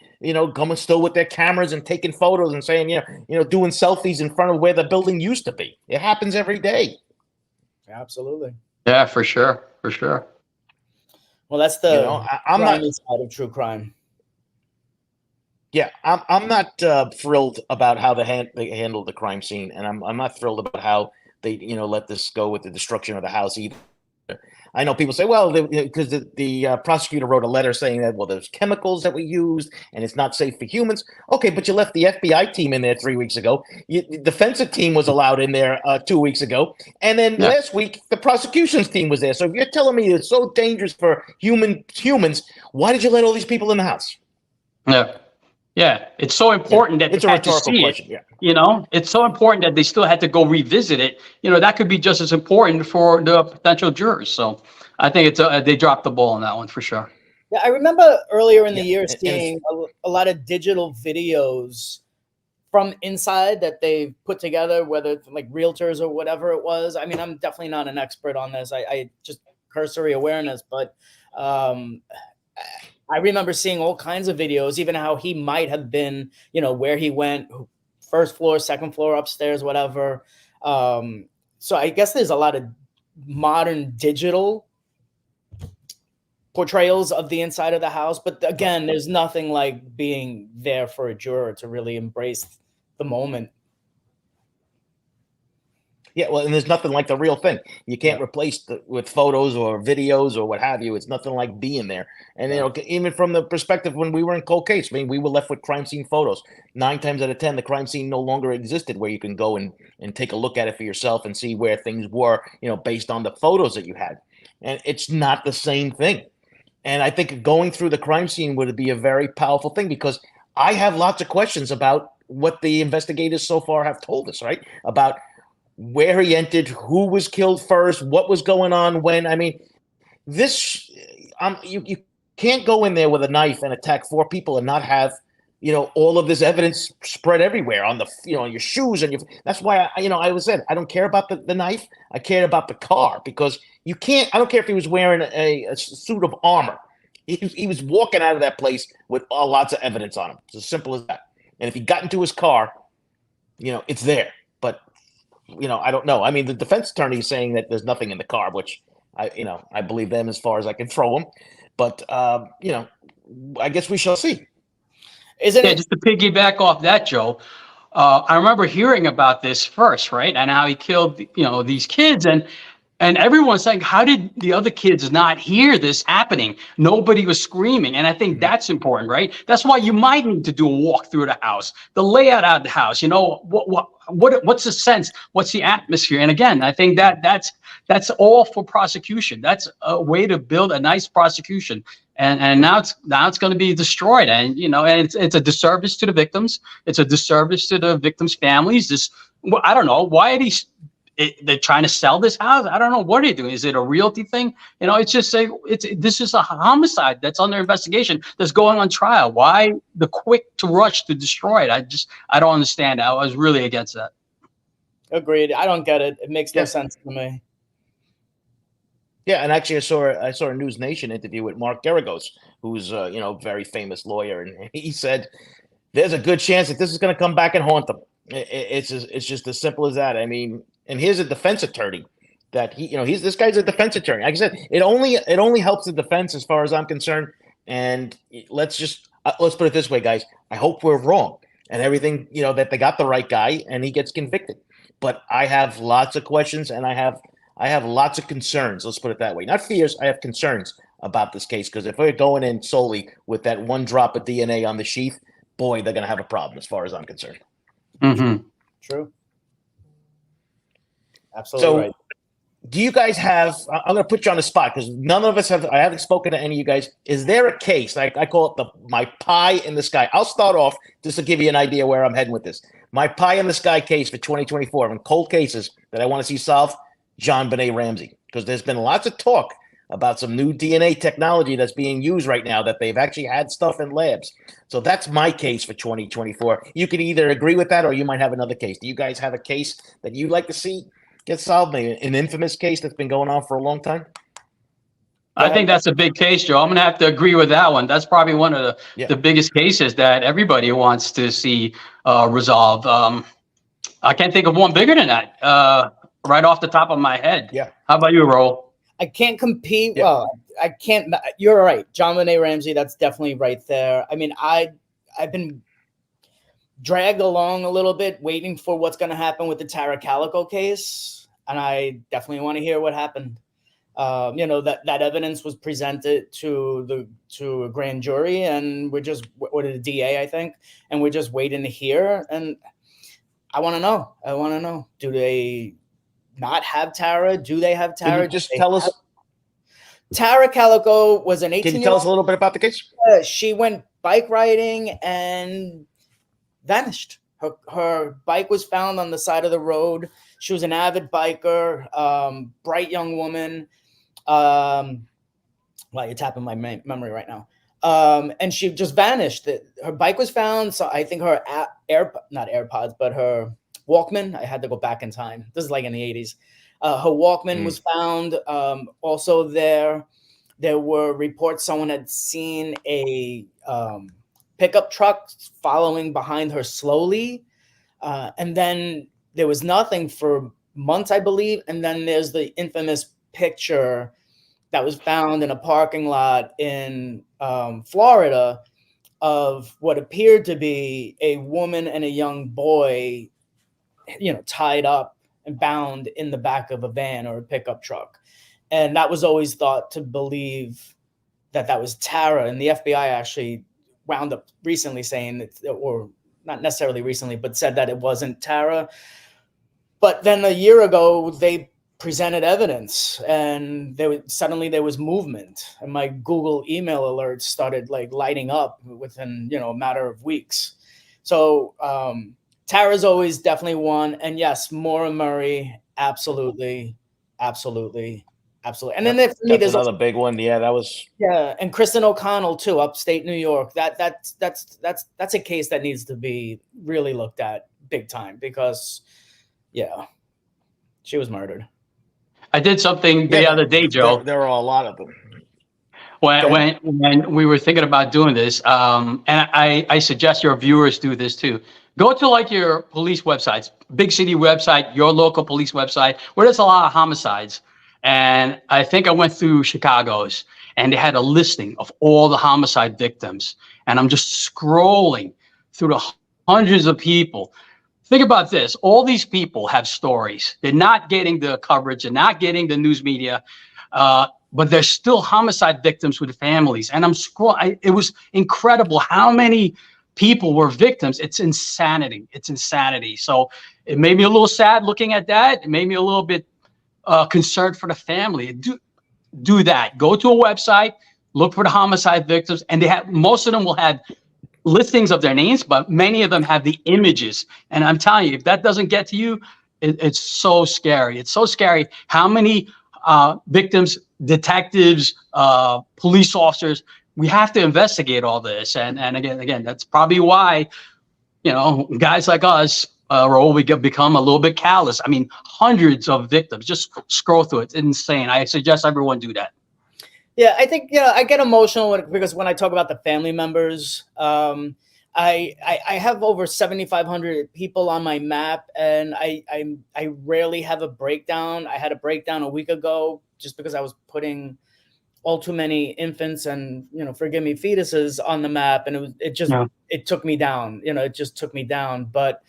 coming still with their cameras and taking photos and saying, doing selfies in front of where the building used to be. It happens every day. Absolutely. Yeah, for sure. For sure. Well, that's the I'm not side of true crime. Yeah, I'm not thrilled about how they handled the crime scene, and I'm not thrilled about how they let this go with the destruction of the house either. I know people say, well, because the prosecutor wrote a letter saying that, well, there's chemicals that we used and it's not safe for humans. Okay, but you left the FBI team in there 3 weeks ago. The defensive team was allowed in there 2 weeks ago. And then last week, the prosecution's team was there. So if you're telling me it's so dangerous for humans, why did you let all these people in the house? Yeah. Yeah, it's so important that it's they had to see question. it. It's so important that they still had to go revisit it. That could be just as important for the potential jurors. So I think they dropped the ball on that one for sure. Yeah, I remember earlier in the year seeing a lot of digital videos from inside that they put together, whether it's like realtors or whatever it was. I mean, I'm definitely not an expert on this. I just cursory awareness, but I remember seeing all kinds of videos, even how he might have been, where he went, first floor, second floor, upstairs, whatever. So I guess there's a lot of modern digital portrayals of the inside of the house. But again, there's nothing like being there for a juror to really embrace the moment. Yeah, well, and there's nothing like the real thing. You can't replace with photos or videos or what have you. It's nothing like being there. And, even from the perspective when we were in cold case, I mean, we were left with crime scene photos. 9 times out of 10, the crime scene no longer existed where you can go and take a look at it for yourself and see where things were, based on the photos that you had. And it's not the same thing. And I think going through the crime scene would be a very powerful thing, because I have lots of questions about what the investigators so far have told us, right? About where he entered, who was killed first, what was going on when. I mean, this you can't go in there with a knife and attack 4 people and not have all of this evidence spread everywhere on the on your shoes and that's why I was said I don't care about the knife. I care about the car, because you can't. I don't care if he was wearing a suit of armor. He was walking out of that place with lots of evidence on him. It's as simple as that. And if he got into his car, it's there. But I don't know. I mean, the defense attorney is saying that there's nothing in the car, which I believe them as far as I can throw them. But I guess we shall see. Just to piggyback off that, Joe, I remember hearing about this first, right? And how he killed, these kids. And And everyone's saying, how did the other kids not hear this happening? Nobody was screaming. And I think that's important, right? That's why you might need to do a walk through the house, the layout of the house. You know, what's the sense? What's the atmosphere? And again, I think that's all for prosecution. That's a way to build a nice prosecution. And now it's going to be destroyed. And, you know, and it's a disservice to the victims. It's a disservice to the victims' families. I don't know. Why are they're trying to sell this house? I don't know. What are they doing? Is it a realty thing? You know, it's just this is a homicide that's under investigation, that's going on trial. Why the quick to rush to destroy it? I don't understand. I was really against that. Agreed. I don't get it. It makes no sense to me. Yeah, and actually, I saw a News Nation interview with Mark Geragos, who's you know, very famous lawyer, and he said there's a good chance that this is going to come back and haunt them. It's just as simple as that. I mean, and here's a defense attorney that this guy's a defense attorney. Like I said, it only helps the defense as far as I'm concerned. And let's put it this way, guys. I hope we're wrong and everything, you know, that they got the right guy and he gets convicted. But I have lots of questions and I have lots of concerns. Let's put it that way. Not fears. I have concerns about this case, because if we're going in solely with that one drop of DNA on the sheath, boy, they're going to have a problem as far as I'm concerned. Mm-hmm. True. Absolutely right. Do you guys have, I'm going to put you on the spot because none of us I haven't spoken to any of you guys. Is there a case, like I call it my pie in the sky? I'll start off just to give you an idea where I'm heading with this. My pie in the sky case for 2024 and cold cases that I want to see solved, JonBenet Ramsey, because there's been lots of talk about some new DNA technology that's being used right now, that they've actually had stuff in labs. So that's my case for 2024. You can either agree with that or you might have another case. Do you guys have a case that you'd like to see get solved? An infamous case that's been going on for a long time? I think that's a big case, Joe. I'm going to have to agree with that one. That's probably one of the biggest cases that everybody wants to see resolved. I can't think of one bigger than that right off the top of my head. Yeah. How about you, Raul? I can't compete. Yeah. Well, I can't. You're right. JonBenet Ramsey, that's definitely right there. I mean, I've been dragged along a little bit waiting for what's going to happen with the Tara Calico case. And I definitely want to hear what happened. You know, that evidence was presented to a grand jury, and we're just, or the DA, I think, and we're just waiting to hear. And I want to know, do they not have Tara? Do they have Tara? Can you just tell us? Tara Calico was an 18-year-old. Can you tell us a little bit about the case? She went bike riding and vanished. Her bike was found on the side of the road. She was an avid biker, bright young woman. Wow, you're tapping my memory right now. And she just vanished. Her bike was found. So I think her not AirPods, but her Walkman. I had to go back in time. This is like in the 80s. Her Walkman was found. Also there were reports someone had seen a pickup truck following behind her slowly. And then there was nothing for months, I believe. And then there's the infamous picture that was found in a parking lot in Florida of what appeared to be a woman and a young boy, you know, tied up and bound in the back of a van or a pickup truck. And that was always thought to believe that was Tara. And the FBI actually wound up recently saying that, or not necessarily recently, but said that it wasn't Tara. But then a year ago, they presented evidence, and suddenly there was movement, and my Google email alerts started like lighting up within, you know, a matter of weeks. So Tara's always definitely one. And yes, Maura Murray, absolutely. And then for me, there's another big one. Yeah, that was. Yeah, and Kristen O'Connell too, upstate New York. That's a case that needs to be really looked at big time, because, yeah, she was murdered. I did something the other day, Joe. There are a lot of them. When we were thinking about doing this, and I suggest your viewers do this too. Go to like your police websites, big city website, your local police website, where there's a lot of homicides. And I think I went through Chicago's, and they had a listing of all the homicide victims. And I'm just scrolling through the hundreds of people. think about this. All these people have stories. They're not getting the coverage. They're not getting the news media. But there's still homicide victims with families. And it was incredible how many people were victims. It's insanity. It's insanity. So it made me a little sad looking at that. It made me a little bit concerned for the family. Do that. Go to a website, look for the homicide victims, and most of them will have listings of their names, but many of them have the images. And I'm telling you, if that doesn't get to you, it's so scary. It's so scary how many victims, detectives, police officers. We have to investigate all this. And again, that's probably why, guys like us we become a little bit callous. I mean, hundreds of victims. Just scroll through it. It's insane. I suggest everyone do that. Yeah, I think I get emotional because when I talk about the family members, I have over 7,500 people on my map, and I rarely have a breakdown. I had a breakdown a week ago just because I was putting all too many infants and forgive me, fetuses on the map, and it took me down. It just took me down. But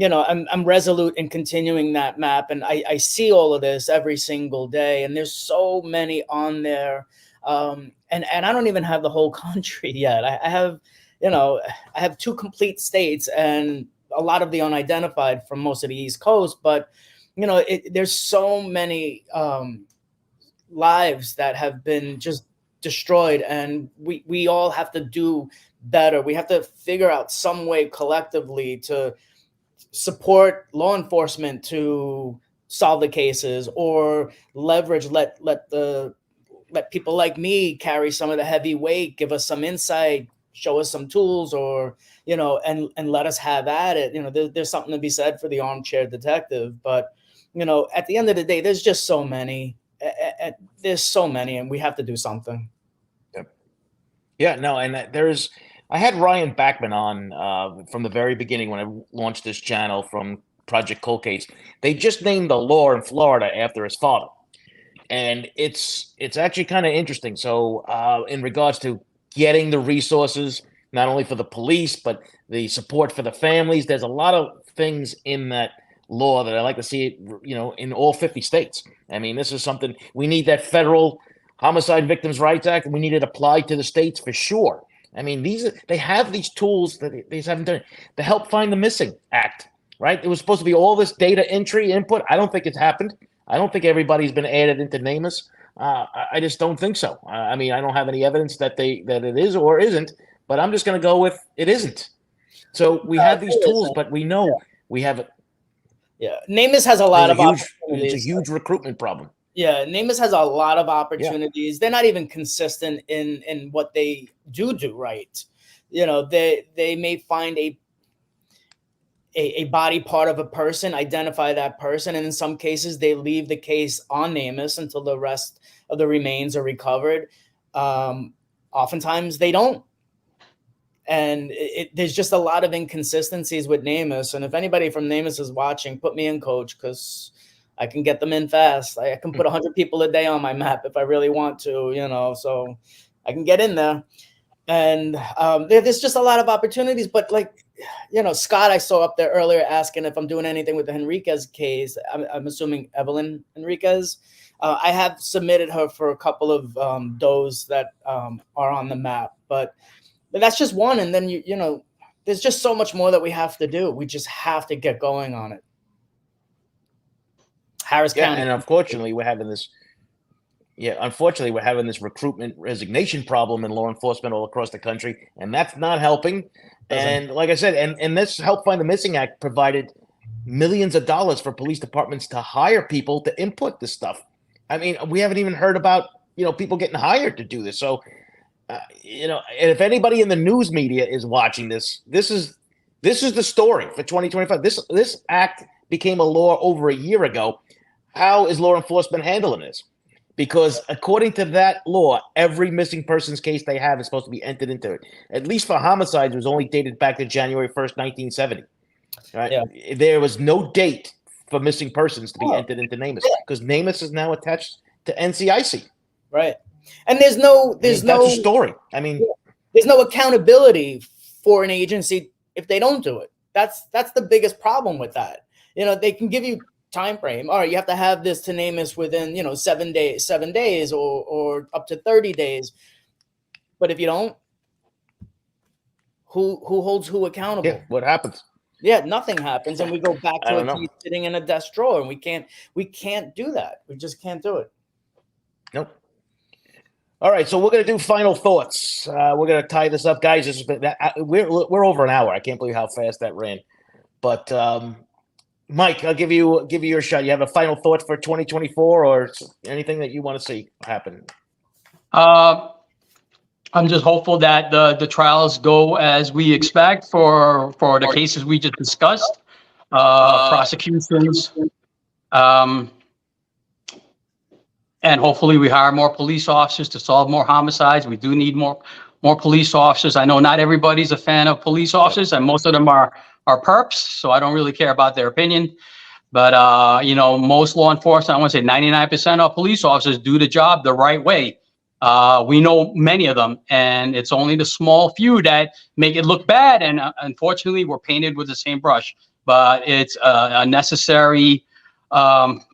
I'm resolute in continuing that map, and I see all of this every single day, and there's so many on there. And I don't even have the whole country yet. I have 2 complete states and a lot of the unidentified from most of the East Coast. But, there's so many lives that have been just destroyed, and we all have to do better. We have to figure out some way collectively to support law enforcement to solve the cases, or leverage, let people like me carry some of the heavy weight, give us some insight, show us some tools, or, and let us have at it. There's something to be said for the armchair detective, but, at the end of the day, there's just so many, and we have to do something. Yep. Yeah, no. And I had Ryan Backman on from the very beginning when I launched this channel from Project Cold Case. They just named the law in Florida after his father. And it's actually kind of interesting. So in regards to getting the resources, not only for the police, but the support for the families, there's a lot of things in that law that I like to see it, in all 50 states. I mean, this is something we need, that federal Homicide Victims' Rights Act. We need it applied to the states for sure. I mean, they have these tools that they just haven't done. The Help Find the Missing Act, right? It was supposed to be all this data entry input. I don't think it's happened. I don't think everybody's been added into NamUs. I just don't think so. I mean, I don't have any evidence that it is or isn't, but I'm just going to go with it isn't. So we have these tools, but we know we have it. Yeah, NamUs has a lot of opportunities. It's a huge recruitment problem. Yeah, NamUs has a lot of opportunities. Yeah. They're not even consistent in what they do right. They may find a body part of a person, identify that person, and in some cases they leave the case on NamUs until the rest of the remains are recovered. Oftentimes they don't. And there's just a lot of inconsistencies with NamUs. And if anybody from NamUs is watching, put me in, coach, because I can get them in fast. I can put 100 people a day on my map if I really want to, so I can get in there. And there's just a lot of opportunities. But Scott, I saw up there earlier asking if I'm doing anything with the Henriquez case. I'm assuming Evelyn Henriquez. I have submitted her for a couple of those that are on the map. But that's just one. And then, there's just so much more that we have to do. We just have to get going on it. Harris County. And unfortunately, we're having this recruitment resignation problem in law enforcement all across the country, and that's not helping. And like I said, and this Help Find the Missing Act provided millions of dollars for police departments to hire people to input this stuff. I mean, we haven't even heard about, people getting hired to do this. So, and if anybody in the news media is watching this, this is the story for 2025. This act became a law over a year ago. How is law enforcement handling this? Because according to that law, every missing persons case they have is supposed to be entered into it. At least for homicides, it was only dated back to January 1st, 1970. Right? Yeah. There was no date for missing persons to be entered into NamUs, because NamUs is now attached to NCIC. Right. And there's no that's a story. I mean, there's no accountability for an agency if they don't do it. That's the biggest problem with that. They can give you time frame. All right, you have to have this tenamus within 7 days or up to 30 days. But if you don't, who holds who accountable? Yeah, what happens? Yeah, nothing happens, and we go back I to don't a know. case sitting in a desk drawer, and we can't do that. We just can't do it. Nope. All right, so we're gonna do final thoughts. We're gonna tie this up, guys. This has been, we're over an hour. I can't believe how fast that ran. But Mike, I'll give you your shot. You have a final thought for 2024, or anything that you want to see happen? I'm just hopeful that the trials go as we expect for the cases we just discussed. Prosecutions, and hopefully we hire more police officers to solve more homicides. We do need more police officers. I know not everybody's a fan of police officers, and most of them are perps, so I don't really care about their opinion. But most law enforcement, I want to say 99% of police officers do the job the right way. We know many of them, and it's only the small few that make it look bad. And unfortunately, we're painted with the same brush. But it's a necessary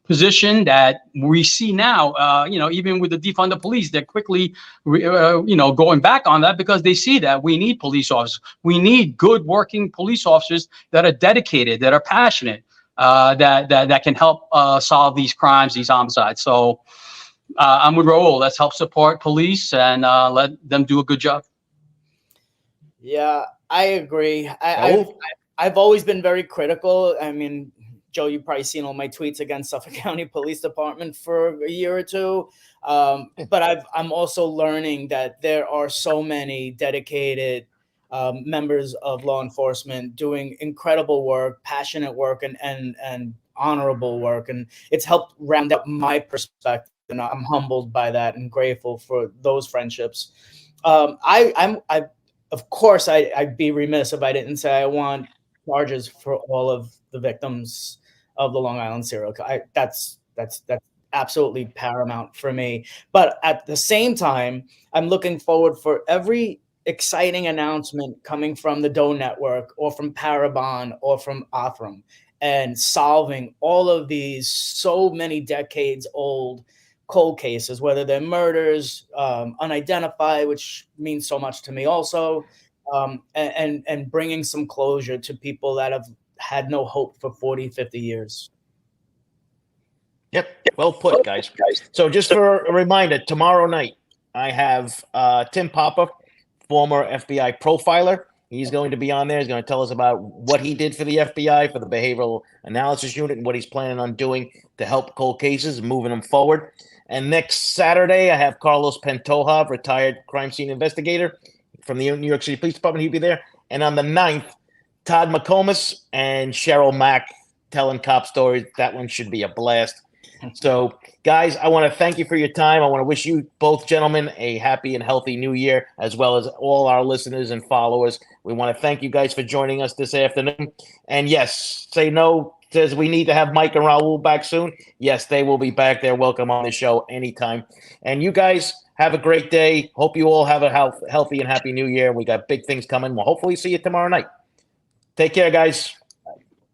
position that we see now. Even with the defund the police, they're quickly, going back on that because they see that we need police officers. We need good working police officers that are dedicated, that are passionate, that can help solve these crimes, these homicides. So. I'm with Raul. Let's help support police and let them do a good job. Yeah, I agree. I've always been very critical. I mean, Joe, you've probably seen all my tweets against Suffolk County Police Department for a year or two. But I'm also learning that there are so many dedicated members of law enforcement doing incredible work, passionate work, and honorable work, and it's helped round up my perspective. And I'm humbled by that and grateful for those friendships. Of course, I'd be remiss if I didn't say I want charges for all of the victims of the Long Island serial killer. That's absolutely paramount for me. But at the same time, I'm looking forward for every exciting announcement coming from the Doe Network or from Parabon or from Othram, and solving all of these so many decades old cold cases, whether they're murders, unidentified, which means so much to me also, and bringing some closure to people that have had no hope for 40, 50 years. Yep. Well put, guys. So just for a reminder, tomorrow night, I have Tim Popper, former FBI profiler. He's going to be on there. He's going to tell us about what he did for the FBI, for the Behavioral Analysis Unit, and what he's planning on doing to help cold cases and moving them forward. And next Saturday, I have Carlos Pantoja, retired crime scene investigator from the New York City Police Department. He'll be there. And on the 9th, Todd McComas and Cheryl Mack telling cop stories. That one should be a blast. So, guys, I want to thank you for your time. I want to wish you both gentlemen a happy and healthy new year, as well as all our listeners and followers. We want to thank you guys for joining us this afternoon. And yes, Say No says we need to have Mike and Raul back soon. Yes, they will be back. They're welcome on the show anytime. And you guys have a great day. Hope you all have a healthy and happy new year. We got big things coming. We'll hopefully see you tomorrow night. Take care, guys.